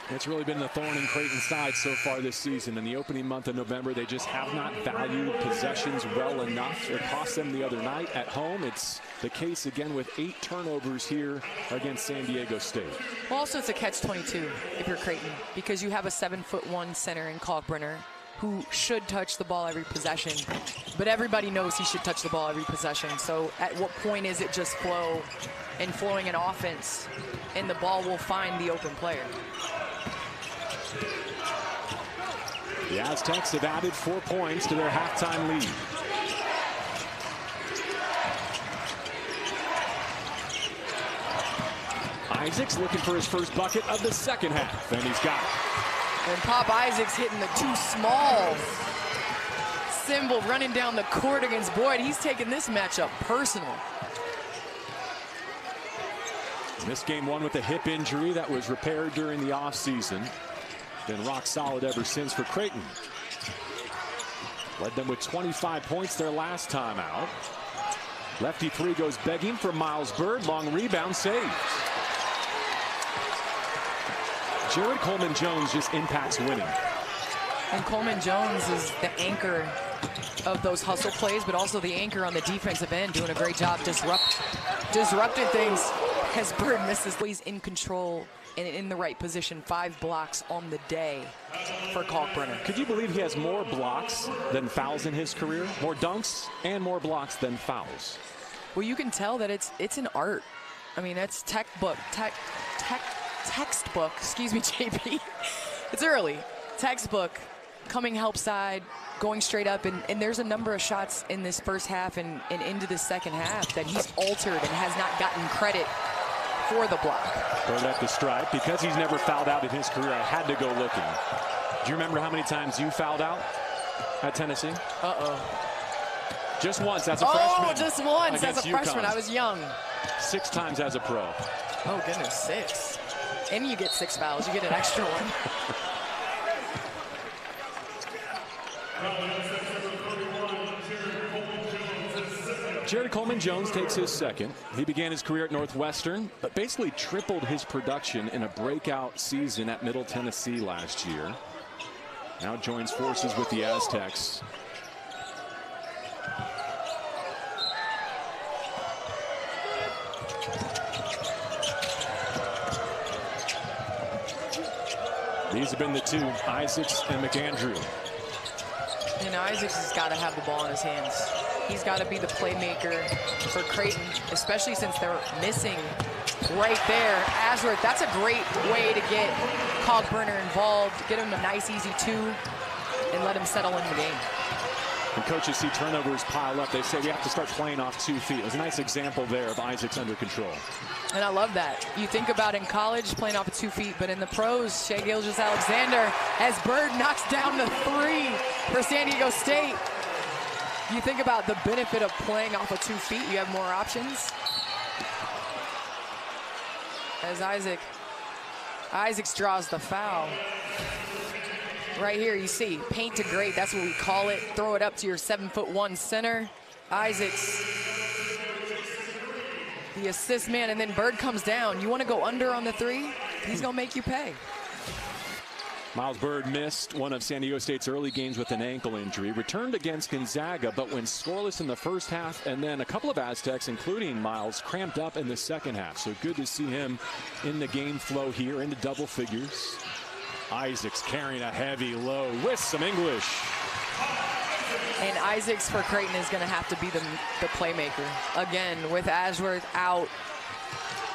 Speaker 2: It's really been the thorn in Creighton's side so far this season. In the opening month of November, they just have not valued possessions well enough. It cost them the other night at home. It's the case again with 8 turnovers here against San Diego State.
Speaker 1: Well, also it's a catch-22 if you're Creighton, because you have a 7'1" center in Kalkbrenner who should touch the ball every possession, but everybody knows he should touch the ball every possession. So at what point is it just flow and flowing an offense, and the ball will find the open player?
Speaker 2: The Aztecs have added 4 points to their halftime lead. Isaacs looking for his first bucket of the second half, and he's got it.
Speaker 1: And Pop Isaacs hitting the too small symbol running down the court against Boyd. He's taking this matchup personal.
Speaker 2: This game won with a hip injury that was repaired during the offseason. Been rock solid ever since for Creighton. Led them with 25 points their last time out. Lefty 3 goes begging for Miles Bird. Long rebound saved. Jared Coleman-Jones just impacts winning.
Speaker 1: And Coleman-Jones is the anchor of those hustle plays, but also the anchor on the defensive end, doing a great job disrupting things as Bird misses. He's in control and in the right position. 5 blocks on the day for Kalkbrenner.
Speaker 2: Could you believe he has more blocks than fouls in his career? More dunks and more blocks than fouls.
Speaker 1: Well, you can tell that it's an art. I mean, that's textbook, excuse me, JP. It's early. Textbook, coming help side, going straight up, and there's a number of shots in this first half and into the second half that he's altered and has not gotten credit for the block.
Speaker 2: Bird at the stripe. Because he's never fouled out in his career, I had to go looking. Do you remember how many times you fouled out at Tennessee? Just once as a freshman.
Speaker 1: Oh, just once as a freshman.
Speaker 2: UConn.
Speaker 1: I was young.
Speaker 2: 6 times as a pro.
Speaker 1: Oh, goodness, 6. And you get 6 fouls. You get an extra one.
Speaker 2: Jared Coleman-Jones takes his second. He began his career at Northwestern, but basically tripled his production in a breakout season at Middle Tennessee last year. Now joins forces with the Aztecs. These have been the 2, Isaacs and McAndrew.
Speaker 1: And Isaacs has got to have the ball in his hands. He's got to be the playmaker for Creighton, especially since they're missing right there. Ashworth, that's a great way to get Kalkbrenner involved, get him a nice, easy 2, and let him settle in the game.
Speaker 2: When coaches see turnovers pile up, they say we have to start playing off 2 feet. It was a nice example there of Isaacs under control.
Speaker 1: And I love that. You think about in college playing off of 2 feet, but in the pros, Shai Gilgeous-Alexander, as Bird knocks down the 3 for San Diego State. You think about the benefit of playing off of 2 feet, you have more options. As Isaacs draws the foul. Right here, you see, paint to great, that's what we call it. Throw it up to your 7'1" center. Isaacs, the assist man, and then Bird comes down. You want to go under on the 3? He's going to make you pay.
Speaker 2: Miles Bird missed one of San Diego State's early games with an ankle injury. Returned against Gonzaga, but went scoreless in the first half, and then a couple of Aztecs, including Miles, cramped up in the second half. So good to see him in the game flow here into double figures. Isaacs carrying a heavy load with some English.
Speaker 1: And Isaacs for Creighton is going to have to be the playmaker. Again, with Ashworth out,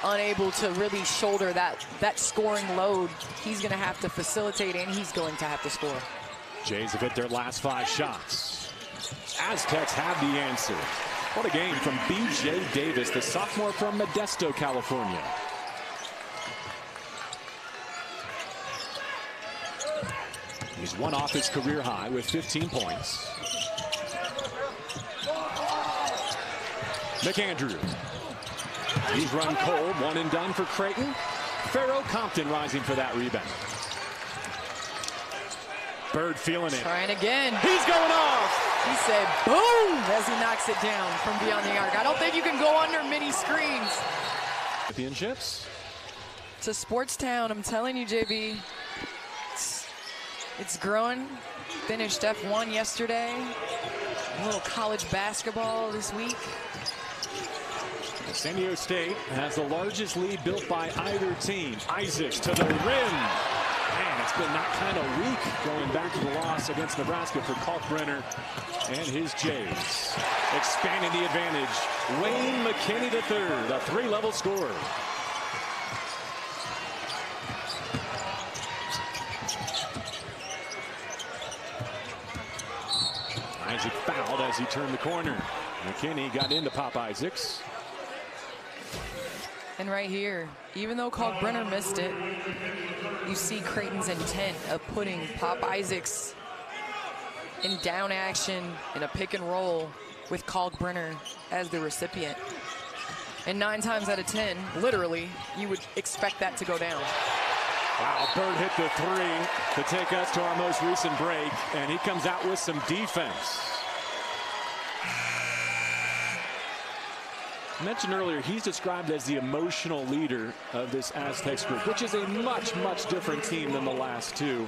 Speaker 1: unable to really shoulder that scoring load, he's going to have to facilitate and he's going to have to score.
Speaker 2: Jays have hit their last 5 shots. Aztecs have the answer. What a game from B.J. Davis, the sophomore from Modesto, California. He's one off his career high with 15 points. McAndrew. He's run cold. One and done for Creighton. Farrow Compton rising for that rebound. Bird feeling it.
Speaker 1: Trying again.
Speaker 2: He's going off.
Speaker 1: He said boom as he knocks it down from beyond the arc. I don't think you can go under mini screens.
Speaker 2: Championships.
Speaker 1: It's a sports town, I'm telling you, JB. It's growing. Finished F1 yesterday. A little college basketball this week.
Speaker 2: San Diego State has the largest lead built by either team. Isaacs to the rim. Man, it's been that kind of week going back to the loss against Nebraska for Kalkbrenner and his Jays. Expanding the advantage. Wayne McKinney III, a three-level scorer. Isaac fouled as he turned the corner. McKinney got into Pop Isaacs.
Speaker 1: And right here, even though Kalkbrenner missed it, you see Creighton's intent of putting Pop Isaacs in down action in a pick and roll with Kalkbrenner as the recipient. And 9 times out of 10, literally, you would expect that to go down.
Speaker 2: Wow, Bird hit the three to take us to our most recent break, and he comes out with some defense. I mentioned earlier, he's described as the emotional leader of this Aztecs group, which is a much, much different team than the last two.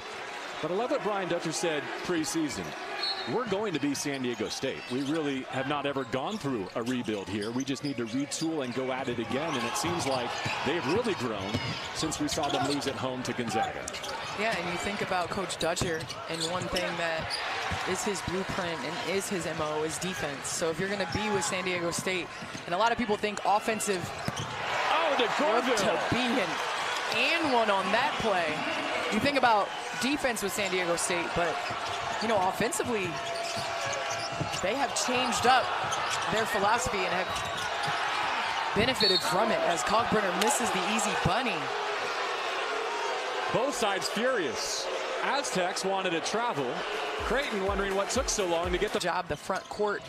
Speaker 2: But I love what Brian Dutcher said preseason. We're going to be San Diego State. We really have not ever gone through a rebuild here. We just need to retool and go at it again. And it seems like they've really grown since we saw them lose at home to Gonzaga.
Speaker 1: Yeah, and you think about Coach Dutcher, and one thing that is his blueprint and is his MO is defense. So if you're going to be with San Diego State, and a lot of people think offensive,
Speaker 2: to Gorville.
Speaker 1: To be and one on that play. You think about defense with San Diego State, but you know, offensively, they have changed up their philosophy and have benefited from it as Kalkbrenner misses the easy bunny.
Speaker 2: Both sides furious. Aztecs wanted to travel. Creighton wondering what took so long to get the
Speaker 1: job. The front court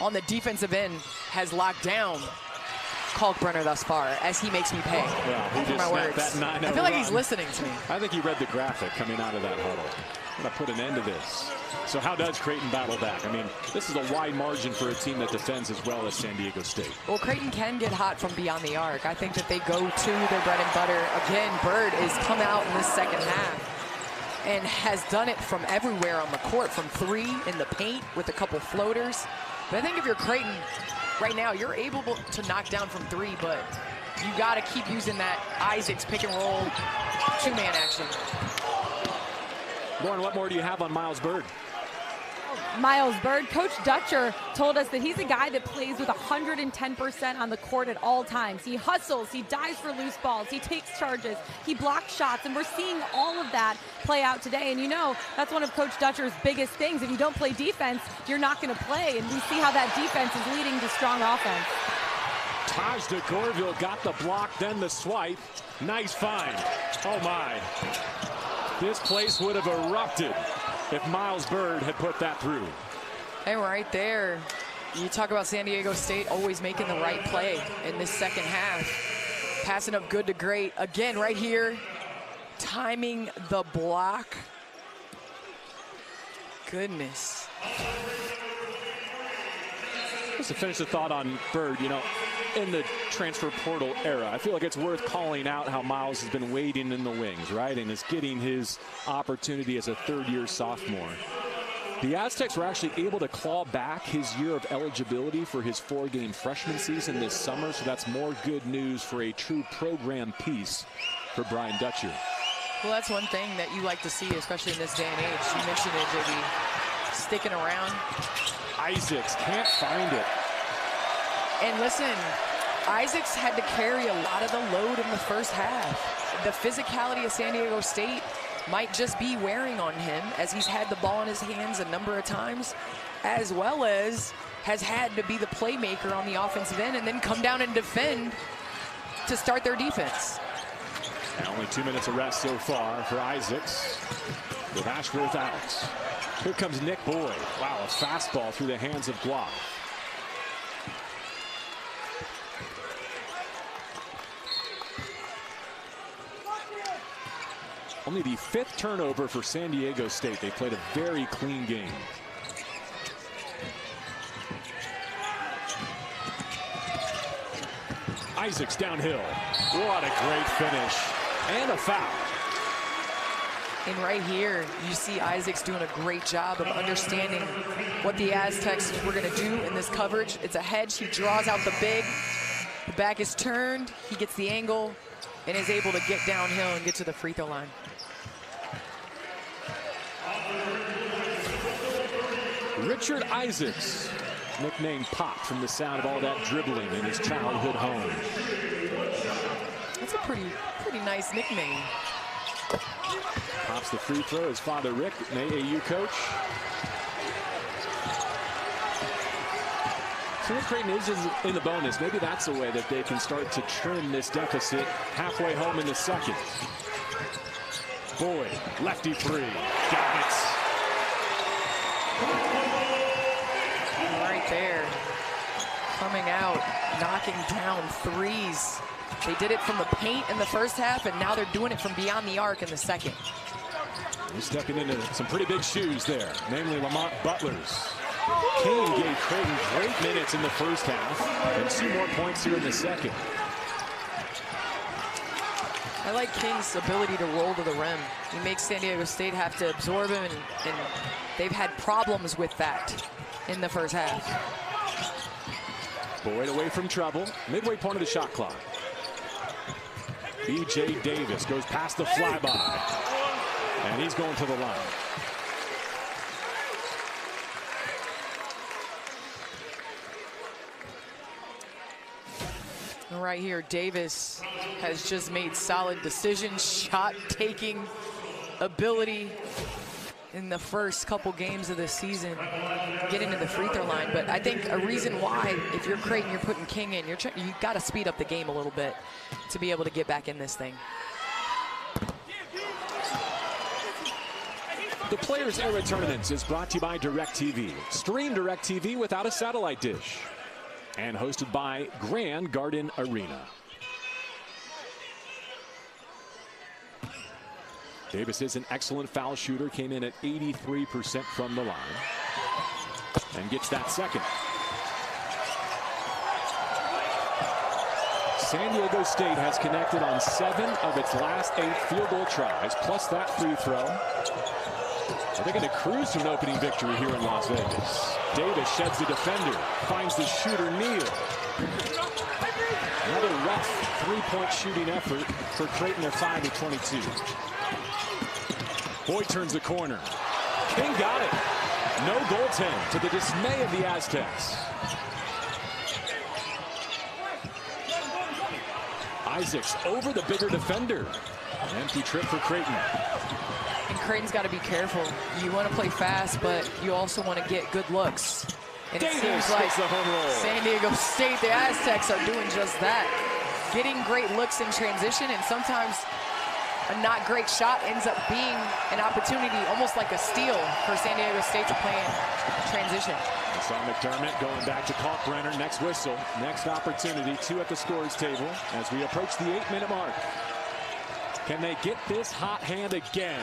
Speaker 1: on the defensive end has locked down Kalkbrenner thus far as he makes me pay for my words. I feel like he's listening to me.
Speaker 2: I think he read the graphic coming out of that huddle. I'm going to put an end to this. So how does Creighton battle back? I mean, this is a wide margin for a team that defends as well as San Diego State.
Speaker 1: Well, Creighton can get hot from beyond the arc. I think that they go to their bread and butter. Again, Bird has come out in this second half and has done it from everywhere on the court, from 3 in the paint with a couple floaters. But I think if you're Creighton right now, you're able to knock down from 3, but you got to keep using that Isaacs pick and roll 2-man action.
Speaker 2: Lauren, what more do you have on Miles Bird?
Speaker 3: Miles Bird, Coach Dutcher told us that he's a guy that plays with 110% on the court at all times. He hustles, he dives for loose balls, he takes charges, he blocks shots, and we're seeing all of that play out today. And you know, that's one of Coach Dutcher's biggest things. If you don't play defense, you're not going to play. And we see how that defense is leading to strong offense.
Speaker 2: Taj de Gorville got the block, then the swipe. Nice find. Oh my. This place would have erupted if Miles Bird had put that through.
Speaker 1: And right there, you talk about San Diego State always making the right play in this second half. Passing up good to great. Again, right here, timing the block. Goodness.
Speaker 2: Just to finish the thought on Bird, you know, in the transfer portal era, I feel like it's worth calling out how Miles has been waiting in the wings, right? And is getting his opportunity as a third-year sophomore. The Aztecs were actually able to claw back his year of eligibility for his 4-game freshman season this summer, so that's more good news for a true program piece for Brian Dutcher.
Speaker 1: Well, that's one thing that you like to see, especially in this day and age. You mentioned it, JB, sticking around.
Speaker 2: Isaacs can't find it.
Speaker 1: And listen, Isaacs had to carry a lot of the load in the first half. The physicality of San Diego State might just be wearing on him as he's had the ball in his hands a number of times, as well as has had to be the playmaker on the offensive end and then come down and defend to start their defense.
Speaker 2: And only 2 minutes of rest so far for Isaacs with Ashworth out. Here comes Nick Boyd. Wow, a fastball through the hands of Glock. Only the 5th turnover for San Diego State. They played a very clean game. Isaacs downhill. What a great finish. And a foul.
Speaker 1: And right here, you see Isaacs doing a great job of understanding what the Aztecs were going to do in this coverage. It's a hedge. He draws out the big. The back is turned. He gets the angle and is able to get downhill and get to the free throw line.
Speaker 2: Richard Isaacs, nicknamed Pop from the sound of all that dribbling in his childhood home.
Speaker 1: That's a pretty nice nickname.
Speaker 2: Pops the free throw. His father, Rick, an AAU coach. So if Creighton is in the bonus, maybe that's a way that they can start to trim this deficit halfway home in the second. Boyd, lefty three. Got it.
Speaker 1: Right there. Coming out, knocking down threes. They did it from the paint in the first half, and now they're doing it from beyond the arc in the second.
Speaker 2: He's stepping into some pretty big shoes there, namely Lamont Butler's. King gave Creighton great minutes in the first half, and 2 more points here in the second.
Speaker 1: I like King's ability to roll to the rim. He makes San Diego State have to absorb him, and they've had problems with that in the first half.
Speaker 2: Boyd away from trouble. Midway point of the shot clock. B.J. Davis goes past the flyby, and he's going to the line.
Speaker 1: Right here, Davis has just made solid decisions, shot-taking ability in the first couple games of the season, getting to the free throw line. But I think a reason why, if you're Creighton, you're putting King in, you've got to speed up the game a little bit to be able to get back in this thing.
Speaker 2: The Players Era Tournaments is brought to you by DirecTV. Stream DirecTV without a satellite dish. And hosted by Grand Garden Arena. Davis is an excellent foul shooter. Came in at 83% from the line. And gets that second. San Diego State has connected on 7 of its last 8 field goal tries, plus that free throw. They're going to cruise to an opening victory here in Las Vegas. Davis sheds the defender, finds the shooter Neal. Another rough 3-point shooting effort for Creighton. They're 5-22. Boyd turns the corner. King got it. No goaltend, to the dismay of the Aztecs. Isaacs over the bigger defender. An empty trip for Creighton.
Speaker 1: And Creighton's got to be careful. You want to play fast, but you also want to get good looks. And it seems like San Diego State, the Aztecs, are doing just that. Getting great looks in transition, and sometimes a not great shot ends up being an opportunity, almost like a steal for San Diego State to play in transition.
Speaker 2: We saw McDermott going back to Kalkbrenner. Next whistle, next opportunity, 2 at the scorers table as we approach the 8-minute mark. Can they get this hot hand again?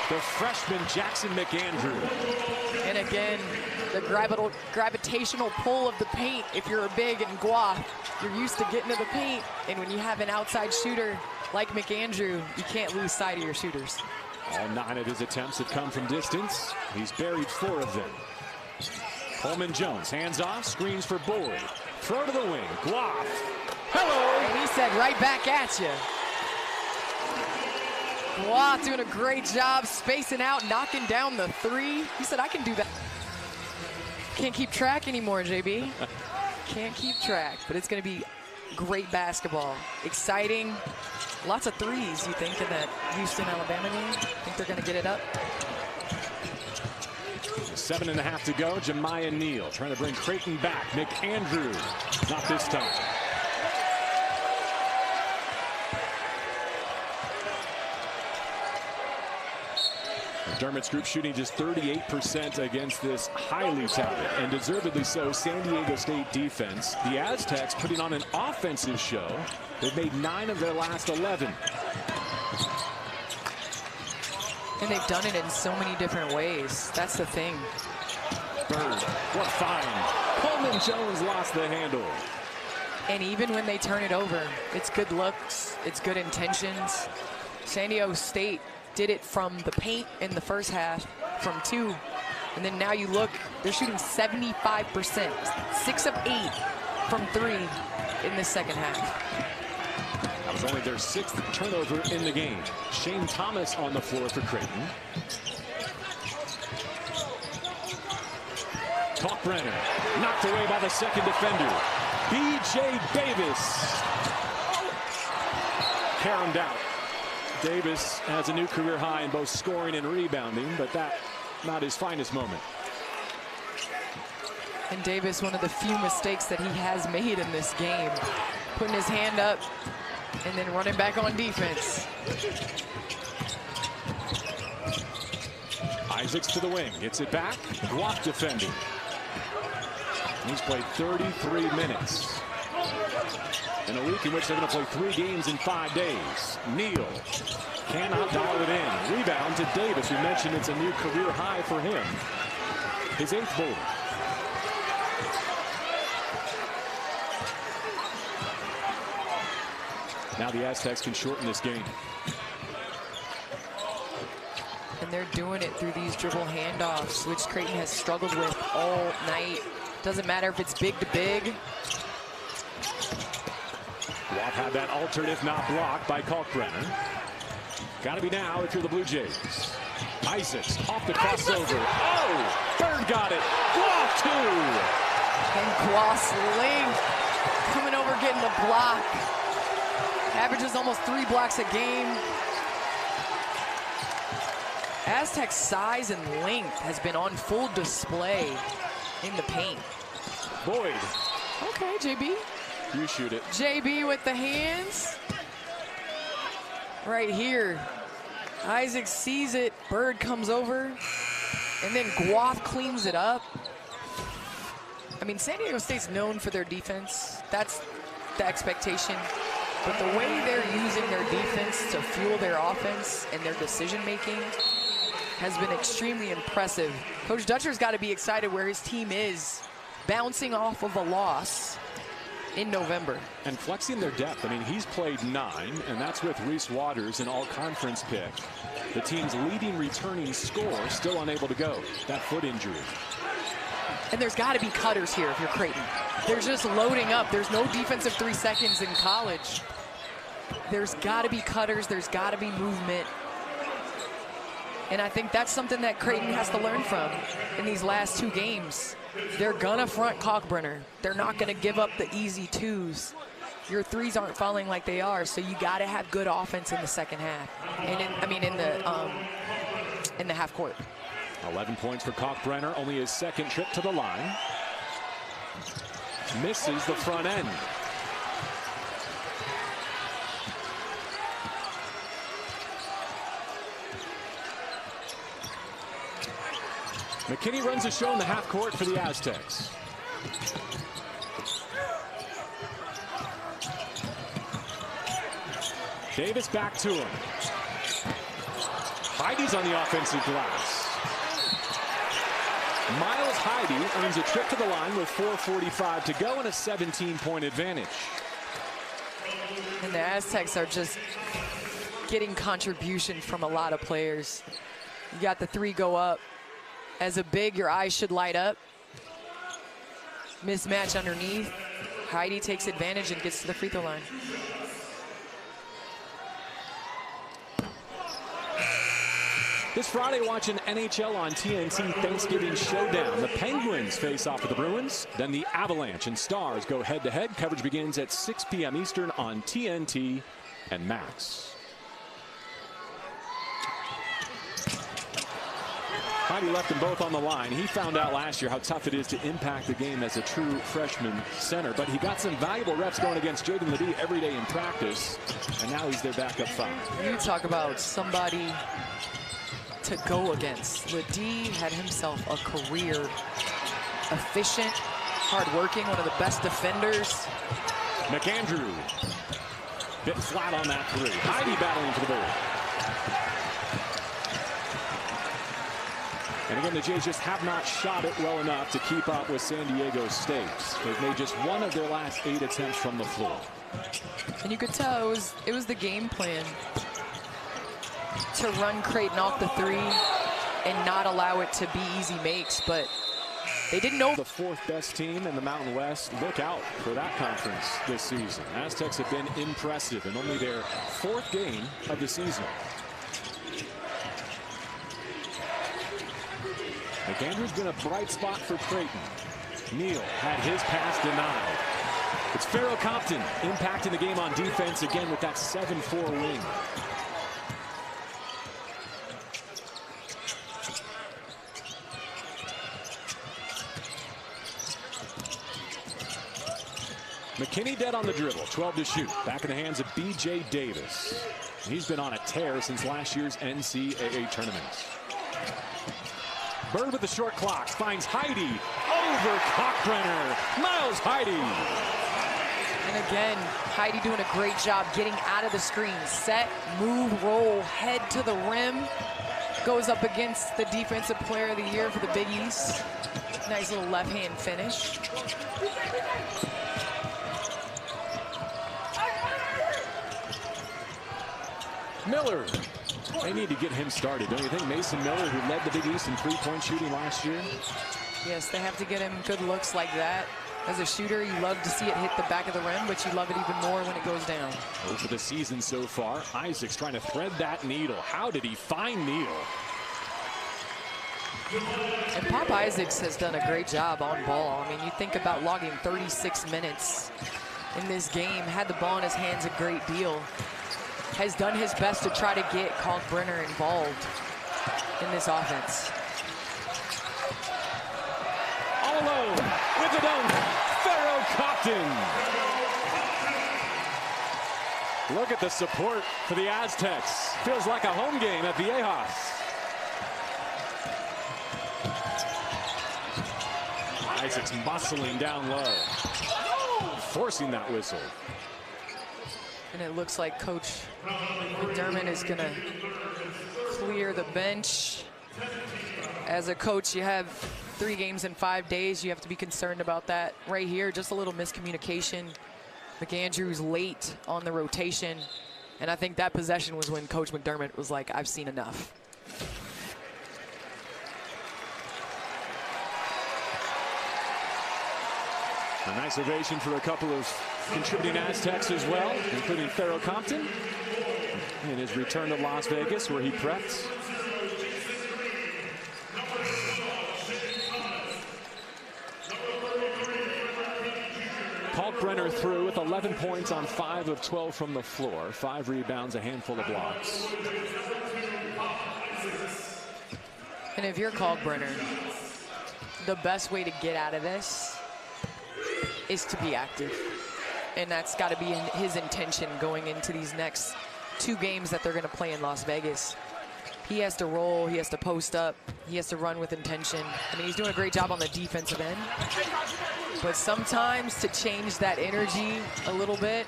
Speaker 2: The freshman Jackson McAndrew.
Speaker 1: And again, the gravitational pull of the paint. If you're a big and Guath, you're used to getting to the paint. And when you have an outside shooter like McAndrew, you can't lose sight of your shooters.
Speaker 2: All 9 of his attempts have come from distance. He's buried 4 of them. Coleman Jones, hands off, screens for Boyd. Throw to the wing, Guath. Hello!
Speaker 1: And he said right back at you. Guath doing a great job spacing out, knocking down the 3. He said, I can do that. Can't keep track anymore, JB. Can't keep track, but it's going to be great basketball. Exciting. Lots of threes, you think, in that Houston-Alabama game? Think they're going to get it up?
Speaker 2: 7.5 to go. Jemiah Neal trying to bring Creighton back. McAndrew, not this time. McDermott's group shooting just 38% against this highly talented and deservedly so San Diego State defense. The Aztecs putting on an offensive show. They've made 9 of their last 11.
Speaker 1: And they've done it in so many different ways. That's the thing.
Speaker 2: Bird, what fine. Coleman Jones lost the handle.
Speaker 1: And even when they turn it over, it's good looks, it's good intentions. San Diego State did it from the paint in the first half, from 2. And then now you look, they're shooting 75%, 6 of 8 from 3 in the second half.
Speaker 2: That was only their 6th turnover in the game. Shane Thomas on the floor for Creighton. Kalkbrenner knocked away by the second defender. B.J. Davis caromed out. Davis has a new career high in both scoring and rebounding, but that not his finest moment.
Speaker 1: And Davis, one of the few mistakes that he has made in this game, putting his hand up and then running back on defense.
Speaker 2: Isaacs to the wing, gets it back. Guap defending. He's played 33 minutes in a week in which they're going to play 3 games in 5 days. Neal cannot dial it in. Rebound to Davis. We mentioned it's a new career high for him. His 8th board. Now the Aztecs can shorten this game.
Speaker 1: And they're doing it through these dribble handoffs, which Creighton has struggled with all night. Doesn't matter if it's big to big.
Speaker 2: Guap had that altered, if not blocked, by Kalkbrenner. Got to be now if you're the Blue Jays. Isaacs off the crossover. Oh! Bird got it. Guap too.
Speaker 1: And Guap's length coming over, getting the block. Averages almost 3 blocks a game. Aztec's size and length has been on full display in the paint.
Speaker 2: Boyd.
Speaker 1: Okay, JB.
Speaker 2: You shoot it.
Speaker 1: JB with the hands. Right here. Isaac sees it. Bird comes over. And then Guap cleans it up. I mean, San Diego State's known for their defense. That's the expectation. But the way they're using their defense to fuel their offense and their decision-making has been extremely impressive. Coach Dutcher's got to be excited where his team is, bouncing off of a loss in November.
Speaker 2: And flexing their depth. I mean, he's played 9, and that's with Reese Waters, an all-conference pick. The team's leading returning scorer still unable to go. That foot injury.
Speaker 1: And there's got to be cutters here if you're Creighton. They're just loading up. There's no defensive 3 seconds in college. There's got to be cutters. There's got to be movement. And I think that's something that Creighton has to learn from in these last 2 games. They're going to front Kalkbrenner. They're not going to give up the easy 2s. Your 3s aren't falling like they are, so you got to have good offense in the second half. And in the half court.
Speaker 2: 11 points for Kalkbrenner, only his 2nd trip to the line. Misses the front end. McKinney runs the show in the half court for the Aztecs. Davis back to him. Heidi's on the offensive glass. Miles Heidi earns a trip to the line with 4:45 to go and a 17-point advantage.
Speaker 1: And the Aztecs are just getting contribution from a lot of players. You got the 3 go up. As a big, your eyes should light up. Mismatch underneath. Heidi takes advantage and gets to the free throw line.
Speaker 2: This Friday, watching NHL on TNT Thanksgiving Showdown. The Penguins face off with the Bruins. Then the Avalanche and Stars go head-to-head. Coverage begins at 6 p.m. Eastern on TNT and Max. Heidi left them both on the line. He found out last year how tough it is to impact the game as a true freshman center. But he got some valuable reps going against Jaden Ledee every day in practice. And now he's their backup 5.
Speaker 1: You talk about somebody to go against. Ledee had himself a career. Efficient, hardworking, one of the best defenders.
Speaker 2: McAndrew. Bit flat on that 3. Heidi battling for the board. And again, the Jays just have not shot it well enough to keep up with San Diego State. They've made just one of their last 8 attempts from the floor.
Speaker 1: And you could tell it was the game plan to run Creighton off the 3 and not allow it to be easy makes, but they didn't know.
Speaker 2: The 4th best team in the Mountain West. Look out for that conference this season. Aztecs have been impressive in only their 4th game of the season. McAndrew's been a bright spot for Creighton. Neal had his pass denied. It's Farrell Compton impacting the game on defense again with that 7-4 win. McKinney dead on the dribble, 12 to shoot. Back in the hands of B.J. Davis. He's been on a tear since last year's NCAA tournament. Bird with the short clock finds Heidi over Kalkbrenner. Miles Heidi.
Speaker 1: And again, Heidi doing a great job getting out of the screen. Set, move, roll, head to the rim. Goes up against the Defensive Player of the Year for the Big East. Nice little left-hand finish.
Speaker 2: Miller. They need to get him started, don't you think? Mason Miller, who led the Big East in 3-point shooting last year.
Speaker 1: Yes, they have to get him good looks like that. As a shooter, you love to see it hit the back of the rim, but you love it even more when it goes down.
Speaker 2: Over the season so far, Isaacs trying to thread that needle. How did he find Neal?
Speaker 1: And Pop Isaacs has done a great job on ball. I mean, you think about logging 36 minutes in this game, had the ball in his hands a great deal. Has done his best to try to get Kalkbrenner involved in this offense.
Speaker 2: All alone with the dunk, Farrell Compton. Look at the support for the Aztecs. Feels like a home game at Viejas. Isaacs muscling down low, forcing that whistle.
Speaker 1: And it looks like Coach McDermott is going to clear the bench. As a coach, you have 3 games in 5 days. You have to be concerned about that. Right here, just a little miscommunication. McAndrew's late on the rotation. And I think that possession was when Coach McDermott was like, I've seen enough.
Speaker 2: A nice ovation for a couple of contributing Aztecs as well, including Farrell Compton in his return to Las Vegas, where he prepped. Kalkbrenner through with 11 points on 5 of 12 from the floor, 5 rebounds, a handful of blocks.
Speaker 1: And if you're Kalkbrenner, the best way to get out of this is to be active. And that's got to be his intention going into these next 2 games that they're going to play in Las Vegas. He has to roll, he has to post up, he has to run with intention. I mean, he's doing a great job on the defensive end. But sometimes to change that energy a little bit,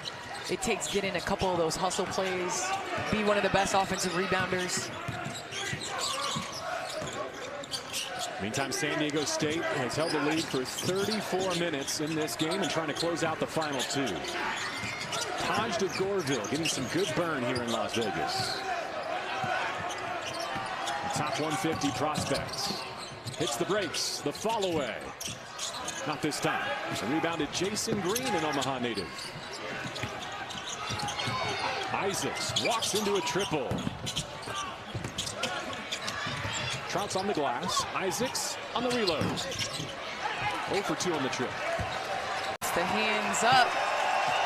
Speaker 1: it takes getting a couple of those hustle plays, be one of the best offensive rebounders.
Speaker 2: Meantime, San Diego State has held the lead for 34 minutes in this game and trying to close out the final 2. Taj de Gorville getting some good burn here in Las Vegas. The top 150 prospect hits the brakes, the fall away. Not this time. A rebounded Jason Green, an Omaha native. Isaacs walks into a triple. Trout's on the glass. Isaacs on the reload. 0 for 2 on the trip.
Speaker 1: The hands up.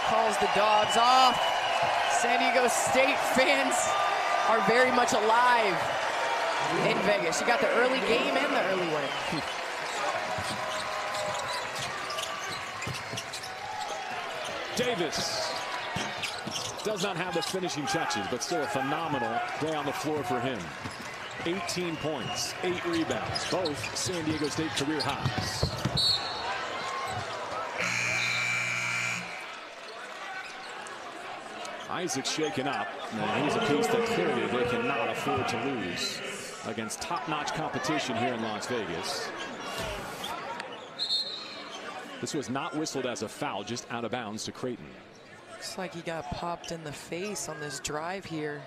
Speaker 1: Calls the dogs off. San Diego State fans are very much alive in Vegas. You got the early game and the early win.
Speaker 2: Davis does not have the finishing touches, but still a phenomenal day on the floor for him. 18 points, 8 rebounds, both San Diego State career highs. Isaac's shaken up, and he's a piece that clearly they cannot afford to lose. against top-notch competition here in Las Vegas. This was not whistled as a foul, just out of bounds to Creighton.
Speaker 1: Looks like he got popped in the face on this drive here.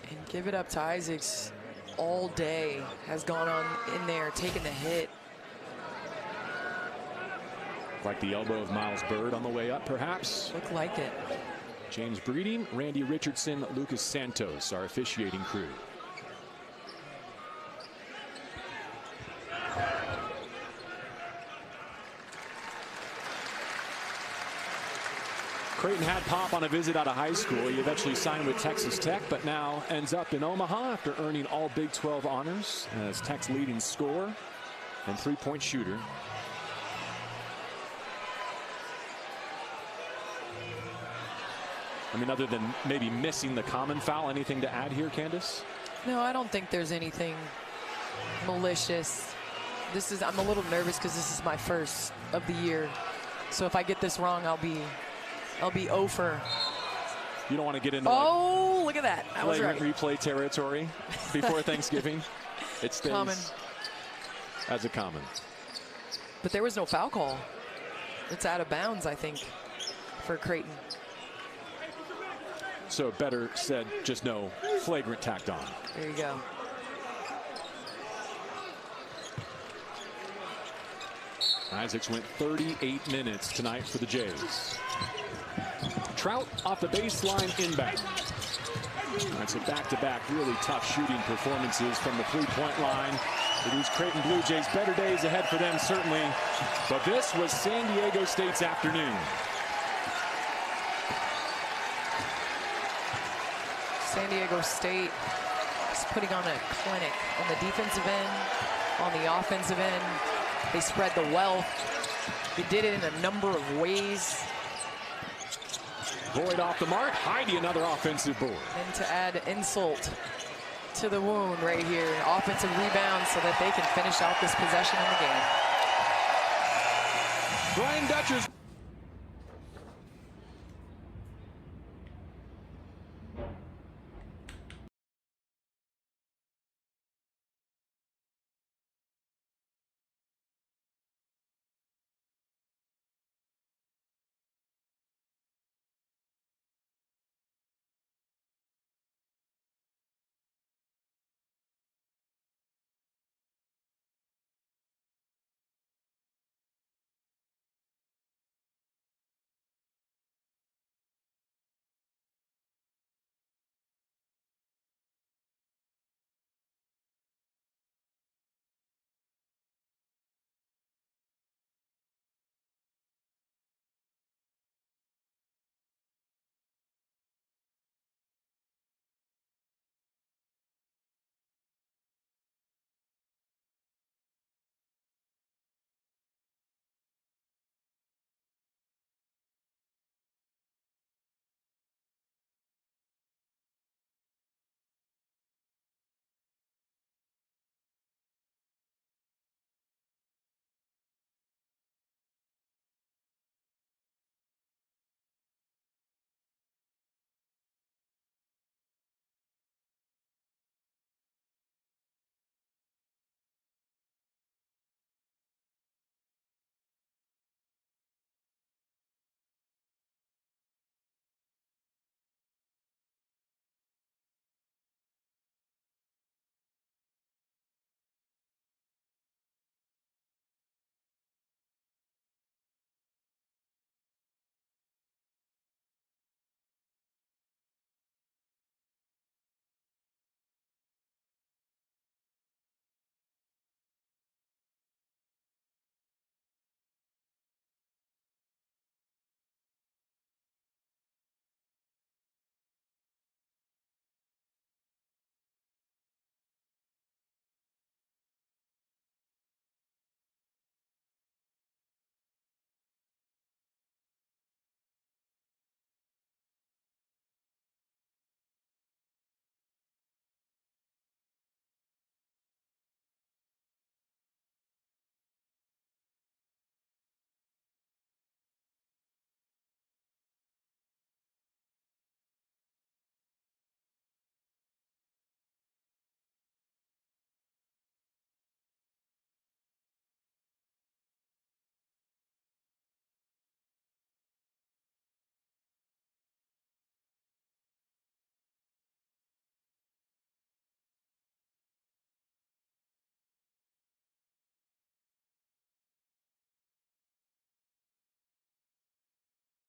Speaker 1: And give it up to Isaacs all day. Has gone on in there, taking the hit.
Speaker 2: Like the elbow of Miles Bird on the way up, perhaps.
Speaker 1: Looked like it.
Speaker 2: James Breeding, Randy Richardson, Lucas Santos, our officiating crew. Creighton had Pop on a visit out of high school. He eventually signed with Texas Tech, but now ends up in Omaha after earning all Big 12 honors as Tech's leading scorer and three-point shooter. I mean, other than maybe missing the common foul, anything to add here, Candace?
Speaker 1: No, I don't think there's anything malicious. I'm a little nervous because this is my first of the year. So if I get this wrong, I'll be 0 for.
Speaker 2: You don't want to get into
Speaker 1: look at that. I was right.
Speaker 2: Replay territory before Thanksgiving. It stays
Speaker 1: common.
Speaker 2: As a common.
Speaker 1: But there was no foul call. It's out of bounds, I think, for Creighton.
Speaker 2: So better said, just no flagrant tacked on.
Speaker 1: There you go.
Speaker 2: Isaacs went 38 minutes tonight for the Jays. Trout off the baseline inbound. That's a back-to-back really tough shooting performances from the three-point line. For these Creighton Blue Jays, better days ahead for them certainly. But this was San Diego State's afternoon.
Speaker 1: San Diego State is putting on a clinic on the defensive end, on the offensive end. They spread the wealth. They did it in a number of ways.
Speaker 2: Boyd off the mark. Heidi another offensive board.
Speaker 1: And to add insult to the wound right here, offensive rebound so that they can finish out this possession in the game.
Speaker 2: Brian Dutcher's